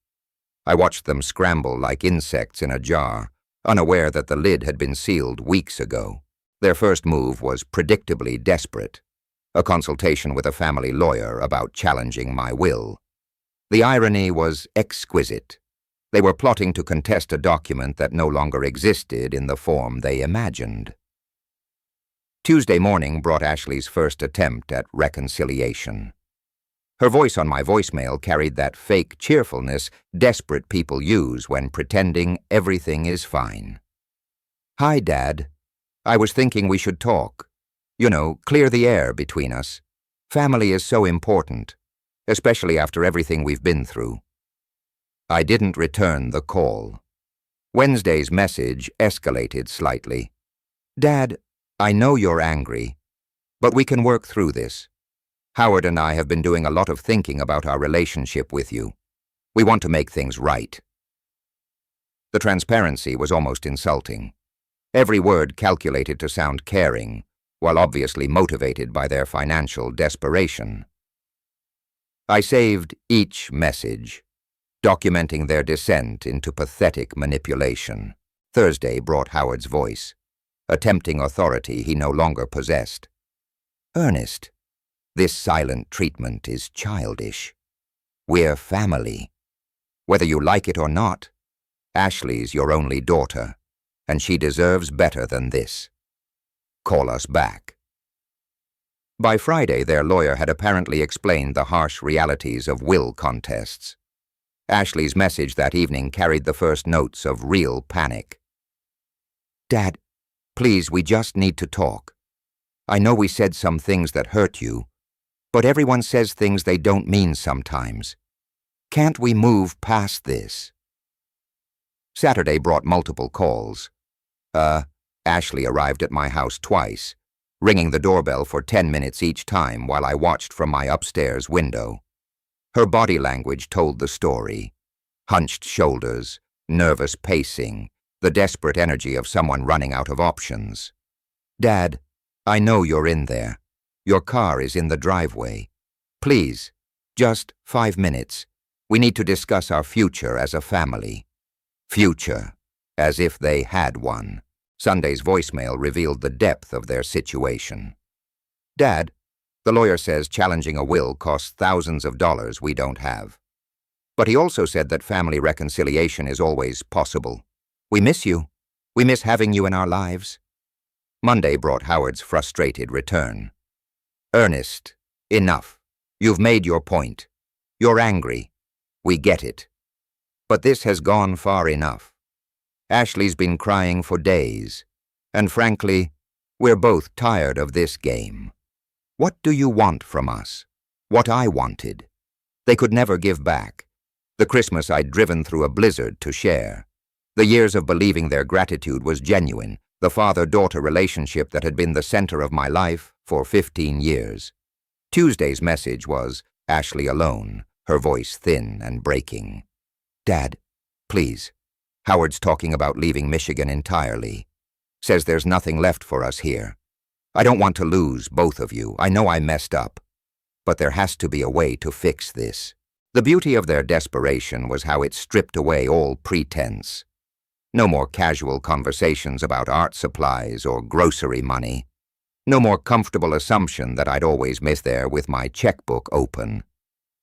I watched them scramble like insects in a jar, unaware that the lid had been sealed weeks ago. Their first move was predictably desperate, a consultation with a family lawyer about challenging my will. The irony was exquisite. They were plotting to contest a document that no longer existed in the form they imagined. Tuesday morning brought Ashley's first attempt at reconciliation. Her voice on my voicemail carried that fake cheerfulness desperate people use when pretending everything is fine. Hi, Dad. I was thinking we should talk. You know, clear the air between us. Family is so important, especially after everything we've been through. I didn't return the call. Wednesday's message escalated slightly. Dad, I know you're angry, but we can work through this. Howard and I have been doing a lot of thinking about our relationship with you. We want to make things right. The transparency was almost insulting. Every word calculated to sound caring, while obviously motivated by their financial desperation. I saved each message, documenting their descent into pathetic manipulation. Thursday brought Howard's voice, attempting authority he no longer possessed. Ernest, this silent treatment is childish. We're family. Whether you like it or not, Ashley's your only daughter, and she deserves better than this. Call us back. By Friday, their lawyer had apparently explained the harsh realities of will contests. Ashley's message that evening carried the first notes of real panic. Dad, please, we just need to talk. I know we said some things that hurt you, but everyone says things they don't mean sometimes. Can't we move past this? Saturday brought multiple calls. Ashley arrived at my house twice, ringing the doorbell for 10 minutes each time while I watched from my upstairs window. Her body language told the story. Hunched shoulders, nervous pacing, the desperate energy of someone running out of options. Dad, I know you're in there. Your car is in the driveway. Please, just 5 minutes. We need to discuss our future as a family. Future, as if they had one. Sunday's voicemail revealed the depth of their situation. Dad, the lawyer says challenging a will costs thousands of dollars we don't have. But he also said that family reconciliation is always possible. We miss you. We miss having you in our lives. Monday brought Howard's frustrated return. Ernest, enough. You've made your point. You're angry. We get it. But this has gone far enough. Ashley's been crying for days, and frankly, we're both tired of this game. What do you want from us? What I wanted. They could never give back. The Christmas I'd driven through a blizzard to share. The years of believing their gratitude was genuine, the father-daughter relationship that had been the center of my life for 15 years. Tuesday's message was Ashley alone, her voice thin and breaking. Dad, please. Howard's talking about leaving Michigan entirely. Says there's nothing left for us here. I don't want to lose both of you. I know I messed up. But there has to be a way to fix this. The beauty of their desperation was how it stripped away all pretense. No more casual conversations about art supplies or grocery money. No more comfortable assumption that I'd always miss there with my checkbook open.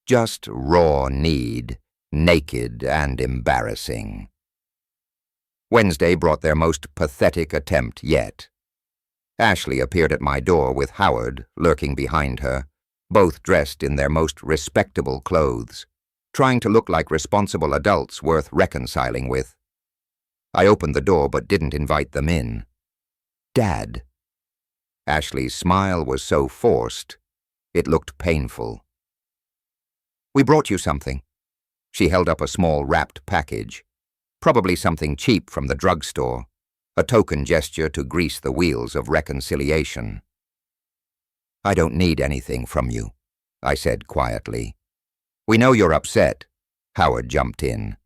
Just raw need, naked and embarrassing. Wednesday brought their most pathetic attempt yet. Ashley appeared at my door with Howard lurking behind her, both dressed in their most respectable clothes, trying to look like responsible adults worth reconciling with. I opened the door but didn't invite them in. Dad. Ashley's smile was so forced, it looked painful. We brought you something. She held up a small wrapped package, probably something cheap from the drugstore, a token gesture to grease the wheels of reconciliation. I don't need anything from you, I said quietly. We know you're upset, Howard jumped in.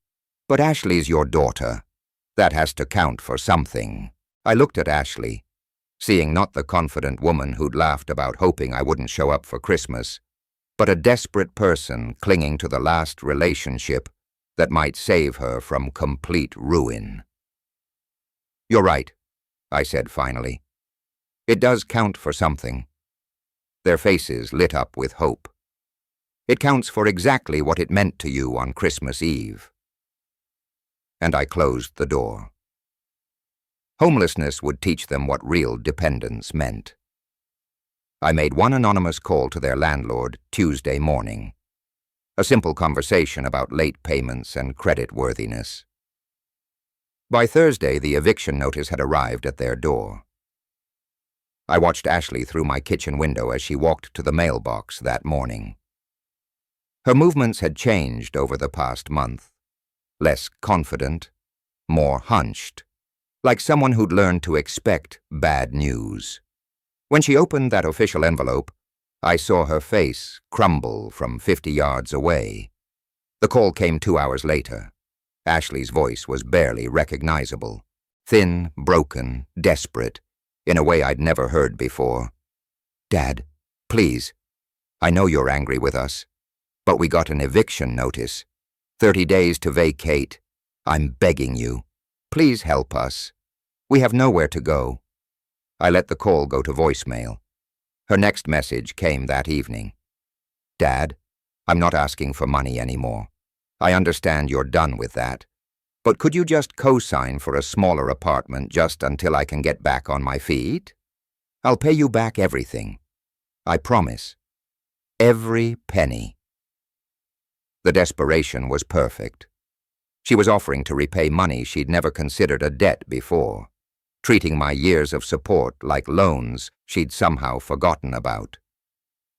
But Ashley's your daughter. That has to count for something. I looked at Ashley, seeing not the confident woman who'd laughed about hoping I wouldn't show up for Christmas, but a desperate person clinging to the last relationship that might save her from complete ruin. You're right, I said finally. It does count for something. Their faces lit up with hope. It counts for exactly what it meant to you on Christmas Eve. And I closed the door. Homelessness would teach them what real dependence meant. I made one anonymous call to their landlord Tuesday morning. A simple conversation about late payments and creditworthiness. By Thursday, the eviction notice had arrived at their door. I watched Ashley through my kitchen window as she walked to the mailbox that morning. Her movements had changed over the past month. Less confident, more hunched, like someone who'd learned to expect bad news. When she opened that official envelope, I saw her face crumble from 50 yards away. The call came 2 hours later. Ashley's voice was barely recognizable. Thin, broken, desperate, in a way I'd never heard before. Dad, please. I know you're angry with us, but we got an eviction notice. 30 days to vacate. I'm begging you. Please help us. We have nowhere to go. I let the call go to voicemail. Her next message came that evening. Dad, I'm not asking for money anymore. I understand you're done with that. But could you just co-sign for a smaller apartment just until I can get back on my feet? I'll pay you back everything. I promise. Every penny. The desperation was perfect. She was offering to repay money she'd never considered a debt before, treating my years of support like loans she'd somehow forgotten about.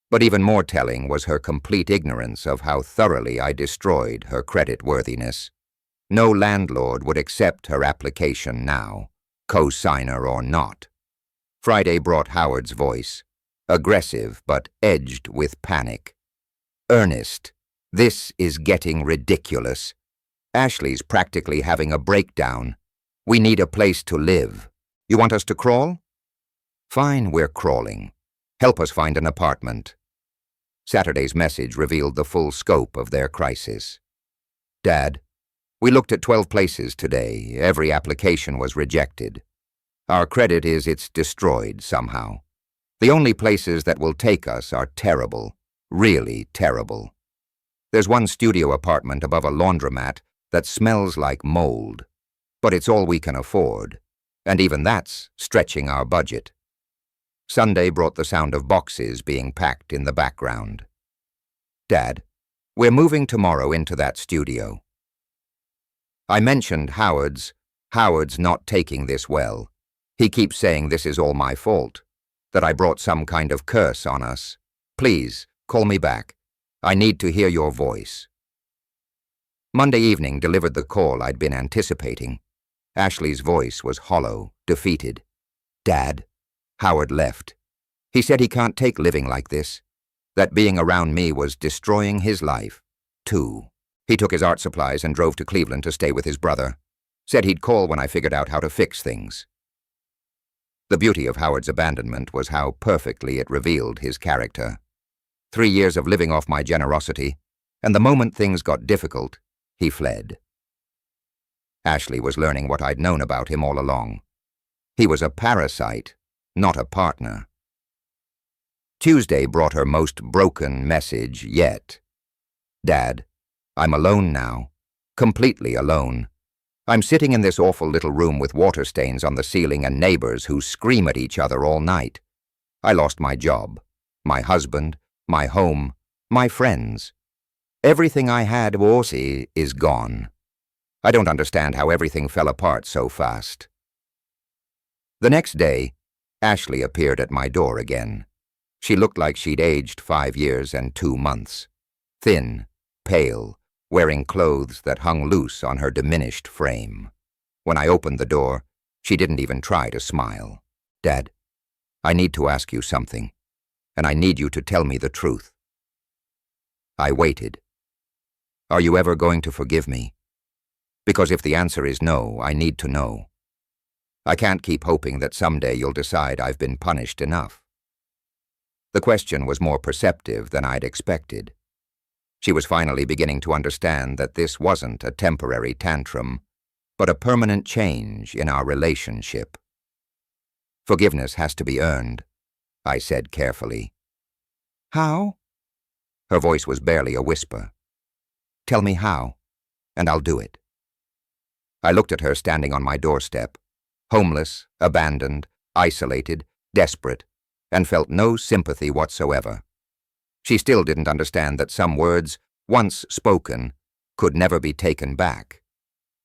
But even more telling was her complete ignorance of how thoroughly I destroyed her creditworthiness. No landlord would accept her application now, co-signer or not. Friday brought Howard's voice, aggressive but edged with panic. Ernest, this is getting ridiculous. Ashley's practically having a breakdown. We need a place to live. You want us to crawl? Fine, we're crawling. Help us find an apartment. Saturday's message revealed the full scope of their crisis. Dad, we looked at 12 places today. Every application was rejected. Our credit is it's destroyed somehow. The only places that will take us are terrible, really terrible. There's one studio apartment above a laundromat that smells like mold, but it's all we can afford, and even that's stretching our budget. Sunday brought the sound of boxes being packed in the background. Dad, we're moving tomorrow into that studio. I mentioned Howard's not taking this well. He keeps saying this is all my fault, that I brought some kind of curse on us. Please, call me back. I need to hear your voice. Monday evening delivered the call I'd been anticipating. Ashley's voice was hollow, defeated. Dad, Howard left. He said he can't take living like this, that being around me was destroying his life, too. He took his art supplies and drove to Cleveland to stay with his brother. Said he'd call when I figured out how to fix things. The beauty of Howard's abandonment was how perfectly it revealed his character. 3 years of living off my generosity, and the moment things got difficult, he fled. Ashley was learning what I'd known about him all along. He was a parasite, not a partner. Tuesday brought her most broken message yet. Dad, I'm alone now. Completely alone. I'm sitting in this awful little room with water stains on the ceiling and neighbors who scream at each other all night. I lost my job, my husband, my home, my friends. Everything I had is gone. I don't understand how everything fell apart so fast. The next day, Ashley appeared at my door again. She looked like she'd aged 5 years and 2 months. Thin, pale, wearing clothes that hung loose on her diminished frame. When I opened the door, she didn't even try to smile. Dad, I need to ask you something, and I need you to tell me the truth. I waited. Are you ever going to forgive me? Because if the answer is no, I need to know. I can't keep hoping that someday you'll decide I've been punished enough. The question was more perceptive than I'd expected. She was finally beginning to understand that this wasn't a temporary tantrum, but a permanent change in our relationship. Forgiveness has to be earned, I said carefully. How? Her voice was barely a whisper. Tell me how, and I'll do it. I looked at her standing on my doorstep, homeless, abandoned, isolated, desperate, and felt no sympathy whatsoever. She still didn't understand that some words, once spoken, could never be taken back.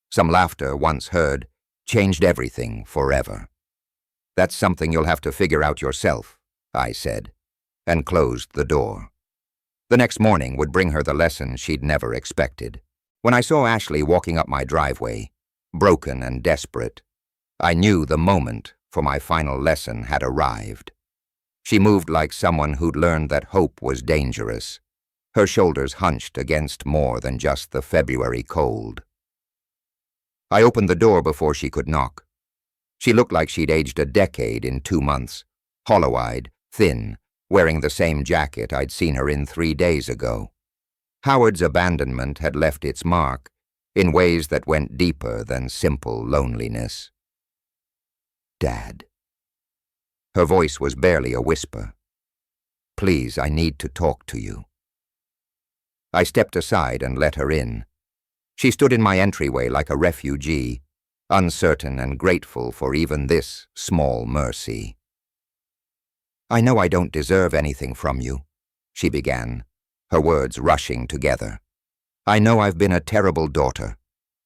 Some laughter, once heard, changed everything forever. That's something you'll have to figure out yourself, I said, and closed the door. The next morning would bring her the lesson she'd never expected. When I saw Ashley walking up my driveway, broken and desperate, I knew the moment for my final lesson had arrived. She moved like someone who'd learned that hope was dangerous, her shoulders hunched against more than just the February cold. I opened the door before she could knock. She looked like she'd aged a decade in 2 months, hollow-eyed, thin, wearing the same jacket I'd seen her in 3 days ago. Howard's abandonment had left its mark in ways that went deeper than simple loneliness. Dad. Her voice was barely a whisper. Please, I need to talk to you. I stepped aside and let her in. She stood in my entryway like a refugee, uncertain and grateful for even this small mercy. I know I don't deserve anything from you, she began, her words rushing together. I know I've been a terrible daughter,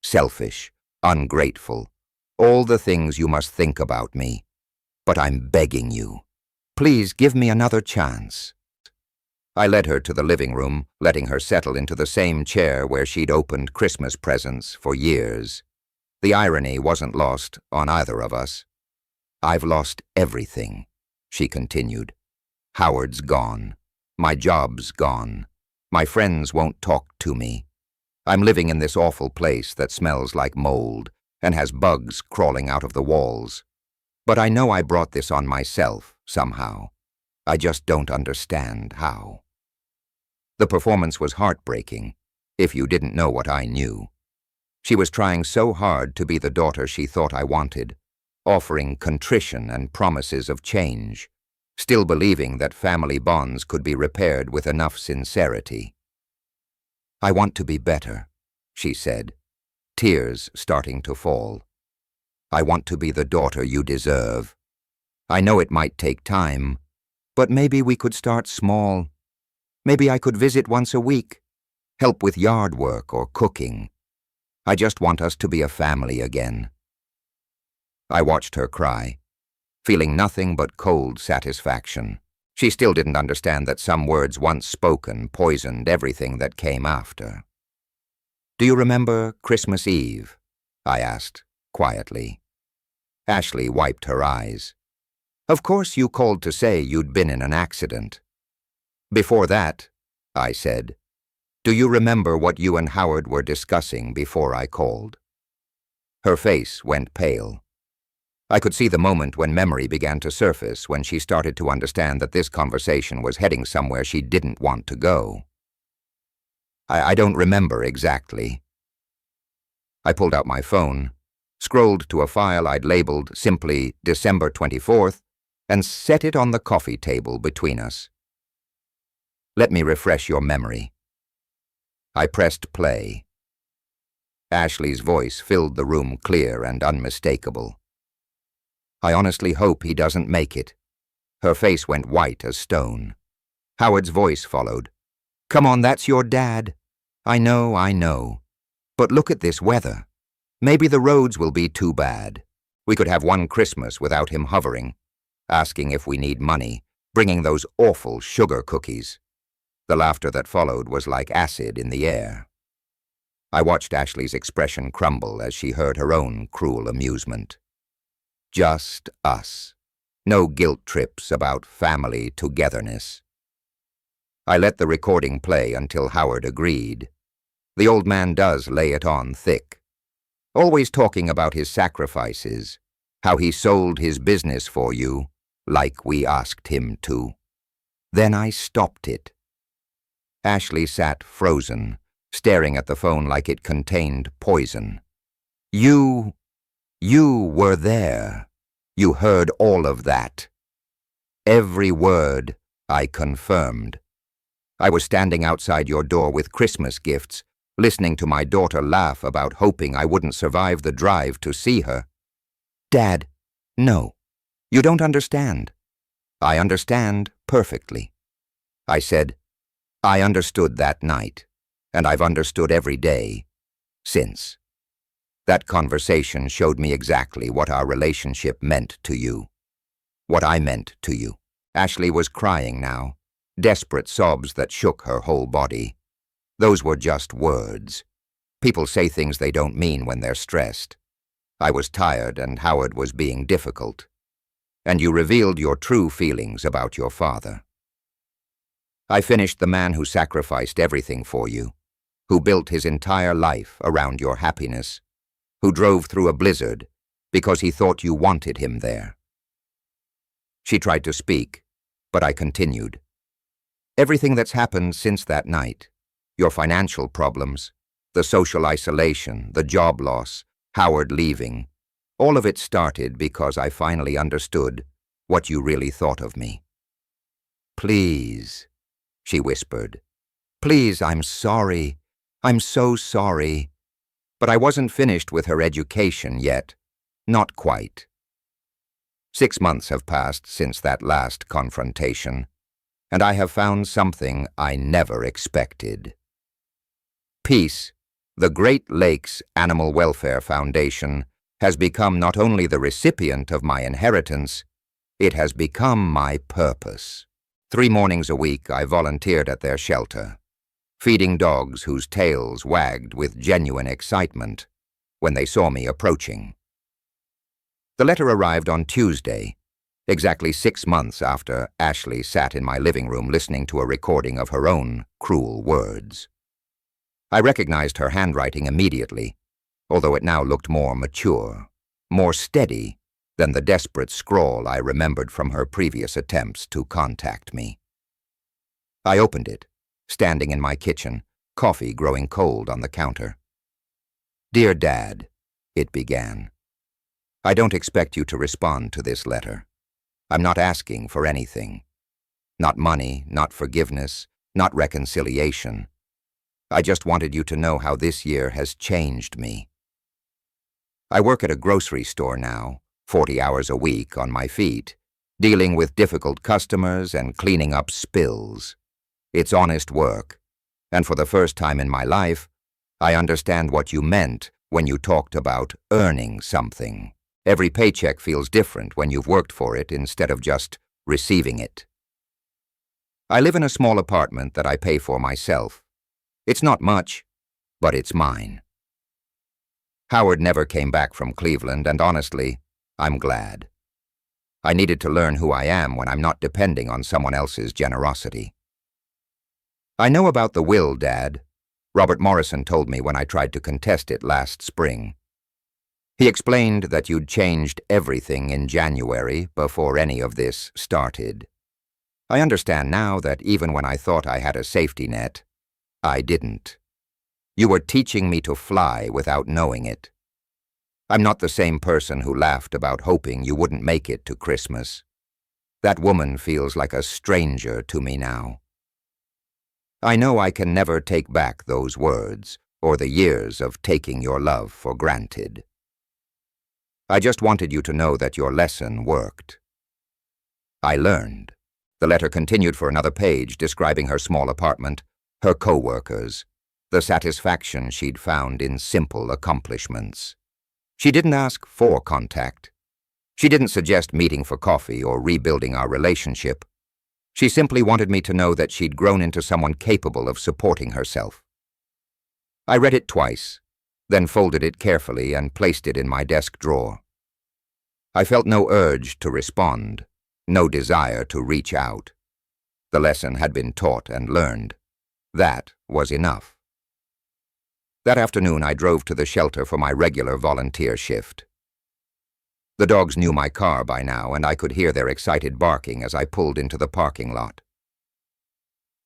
selfish, ungrateful, all the things you must think about me. But I'm begging you, please give me another chance. I led her to the living room, letting her settle into the same chair where she'd opened Christmas presents for years. The irony wasn't lost on either of us. I've lost everything, she continued. Howard's gone. My job's gone. My friends won't talk to me. I'm living in this awful place that smells like mold and has bugs crawling out of the walls. But I know I brought this on myself, somehow. I just don't understand how. The performance was heartbreaking, if you didn't know what I knew. She was trying so hard to be the daughter she thought I wanted, offering contrition and promises of change, still believing that family bonds could be repaired with enough sincerity. I want to be better, she said, tears starting to fall. I want to be the daughter you deserve. I know it might take time, but maybe we could start small. Maybe I could visit once a week, help with yard work or cooking. I just want us to be a family again. I watched her cry, feeling nothing but cold satisfaction. She still didn't understand that some words once spoken poisoned everything that came after. Do you remember Christmas Eve? I asked, quietly. Ashley wiped her eyes. Of course you called to say you'd been in an accident. Before that, I said, do you remember what you and Howard were discussing before I called? Her face went pale. I could see the moment when memory began to surface, when she started to understand that this conversation was heading somewhere she didn't want to go. I don't remember exactly. I pulled out my phone, scrolled to a file I'd labeled simply December 24th, and set it on the coffee table between us. Let me refresh your memory. I pressed play. Ashley's voice filled the room clear and unmistakable. I honestly hope he doesn't make it. Her face went white as stone. Howard's voice followed. Come on, that's your dad. I know. But look at this weather. Maybe the roads will be too bad. We could have one Christmas without him hovering, asking if we need money, bringing those awful sugar cookies. The laughter that followed was like acid in the air. I watched Ashley's expression crumble as she heard her own cruel amusement. Just us. No guilt trips about family togetherness. I let the recording play until Howard agreed. The old man does lay it on thick. Always talking about his sacrifices, how he sold his business for you, like we asked him to. Then I stopped it. Ashley sat frozen, staring at the phone like it contained poison. You were there. You heard all of that. Every word, I confirmed. I was standing outside your door with Christmas gifts, listening to my daughter laugh about hoping I wouldn't survive the drive to see her. Dad, no, you don't understand. I understand perfectly. I said, I understood that night, and I've understood every day since. That conversation showed me exactly what our relationship meant to you. What I meant to you. Ashley was crying now, desperate sobs that shook her whole body. Those were just words. People say things they don't mean when they're stressed. I was tired and Howard was being difficult. And you revealed your true feelings about your father. I finished the man who sacrificed everything for you, who built his entire life around your happiness, who drove through a blizzard because he thought you wanted him there. She tried to speak, but I continued. Everything that's happened since that night, your financial problems, the social isolation, the job loss, Howard leaving, all of it started because I finally understood what you really thought of me. Please, she whispered. Please, I'm sorry. I'm so sorry. But I wasn't finished with her education yet. Not quite. 6 months have passed since that last confrontation, and I have found something I never expected. Peace, the Great Lakes Animal Welfare Foundation, has become not only the recipient of my inheritance, it has become my purpose. 3 mornings a week I volunteered at their shelter, feeding dogs whose tails wagged with genuine excitement when they saw me approaching. The letter arrived on Tuesday, exactly 6 months after Ashley sat in my living room listening to a recording of her own cruel words. I recognized her handwriting immediately, although it now looked more mature, more steady than the desperate scrawl I remembered from her previous attempts to contact me. I opened it, standing in my kitchen, coffee growing cold on the counter. Dear Dad, it began. I don't expect you to respond to this letter. I'm not asking for anything. Not money, not forgiveness, not reconciliation. I just wanted you to know how this year has changed me. I work at a grocery store now, 40 hours a week on my feet, dealing with difficult customers and cleaning up spills. It's honest work, and for the first time in my life, I understand what you meant when you talked about earning something. Every paycheck feels different when you've worked for it instead of just receiving it. I live in a small apartment that I pay for myself. It's not much, but it's mine. Howard never came back from Cleveland, and honestly, I'm glad. I needed to learn who I am when I'm not depending on someone else's generosity. I know about the will, Dad. Robert Morrison told me when I tried to contest it last spring. He explained that you'd changed everything in January before any of this started. I understand now that even when I thought I had a safety net, I didn't. You were teaching me to fly without knowing it. I'm not the same person who laughed about hoping you wouldn't make it to Christmas. That woman feels like a stranger to me now. I know I can never take back those words or the years of taking your love for granted. I just wanted you to know that your lesson worked. I learned. The letter continued for another page, describing her small apartment, her co-workers, the satisfaction she'd found in simple accomplishments. She didn't ask for contact. She didn't suggest meeting for coffee or rebuilding our relationship. She simply wanted me to know that she'd grown into someone capable of supporting herself. I read it twice, then folded it carefully and placed it in my desk drawer. I felt no urge to respond, no desire to reach out. The lesson had been taught and learned. That was enough. That afternoon, I drove to the shelter for my regular volunteer shift. The dogs knew my car by now, and I could hear their excited barking as I pulled into the parking lot.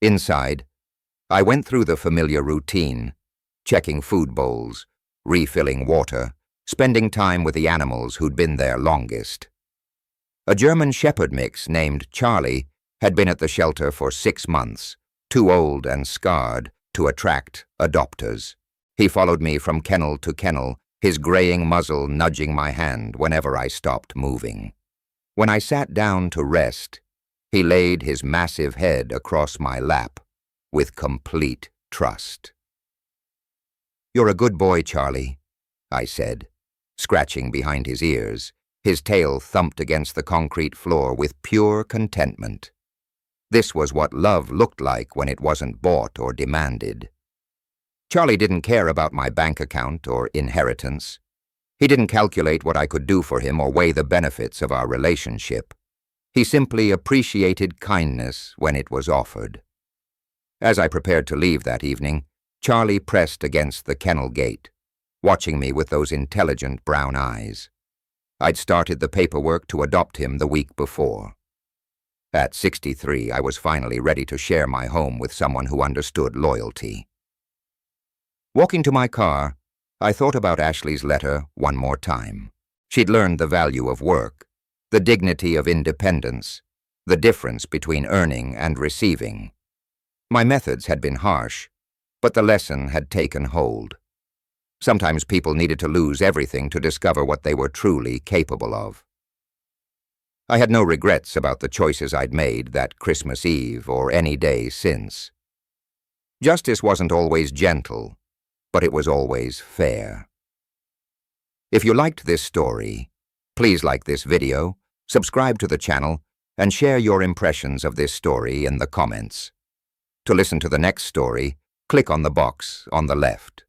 Inside, I went through the familiar routine, checking food bowls, refilling water, spending time with the animals who'd been there longest. A German Shepherd mix named Charlie had been at the shelter for 6 months, too old and scarred to attract adopters. He followed me from kennel to kennel, his graying muzzle nudging my hand whenever I stopped moving. When I sat down to rest, he laid his massive head across my lap with complete trust. "You're a good boy, Charlie," I said, scratching behind his ears. His tail thumped against the concrete floor with pure contentment. This was what love looked like when it wasn't bought or demanded. Charlie didn't care about my bank account or inheritance. He didn't calculate what I could do for him or weigh the benefits of our relationship. He simply appreciated kindness when it was offered. As I prepared to leave that evening, Charlie pressed against the kennel gate, watching me with those intelligent brown eyes. I'd started the paperwork to adopt him the week before. At 63, I was finally ready to share my home with someone who understood loyalty. Walking to my car, I thought about Ashley's letter one more time. She'd learned the value of work, the dignity of independence, the difference between earning and receiving. My methods had been harsh, but the lesson had taken hold. Sometimes people needed to lose everything to discover what they were truly capable of. I had no regrets about the choices I'd made that Christmas Eve or any day since. Justice wasn't always gentle, but it was always fair. If you liked this story, please like this video, subscribe to the channel, and share your impressions of this story in the comments. To listen to the next story, click on the box on the left.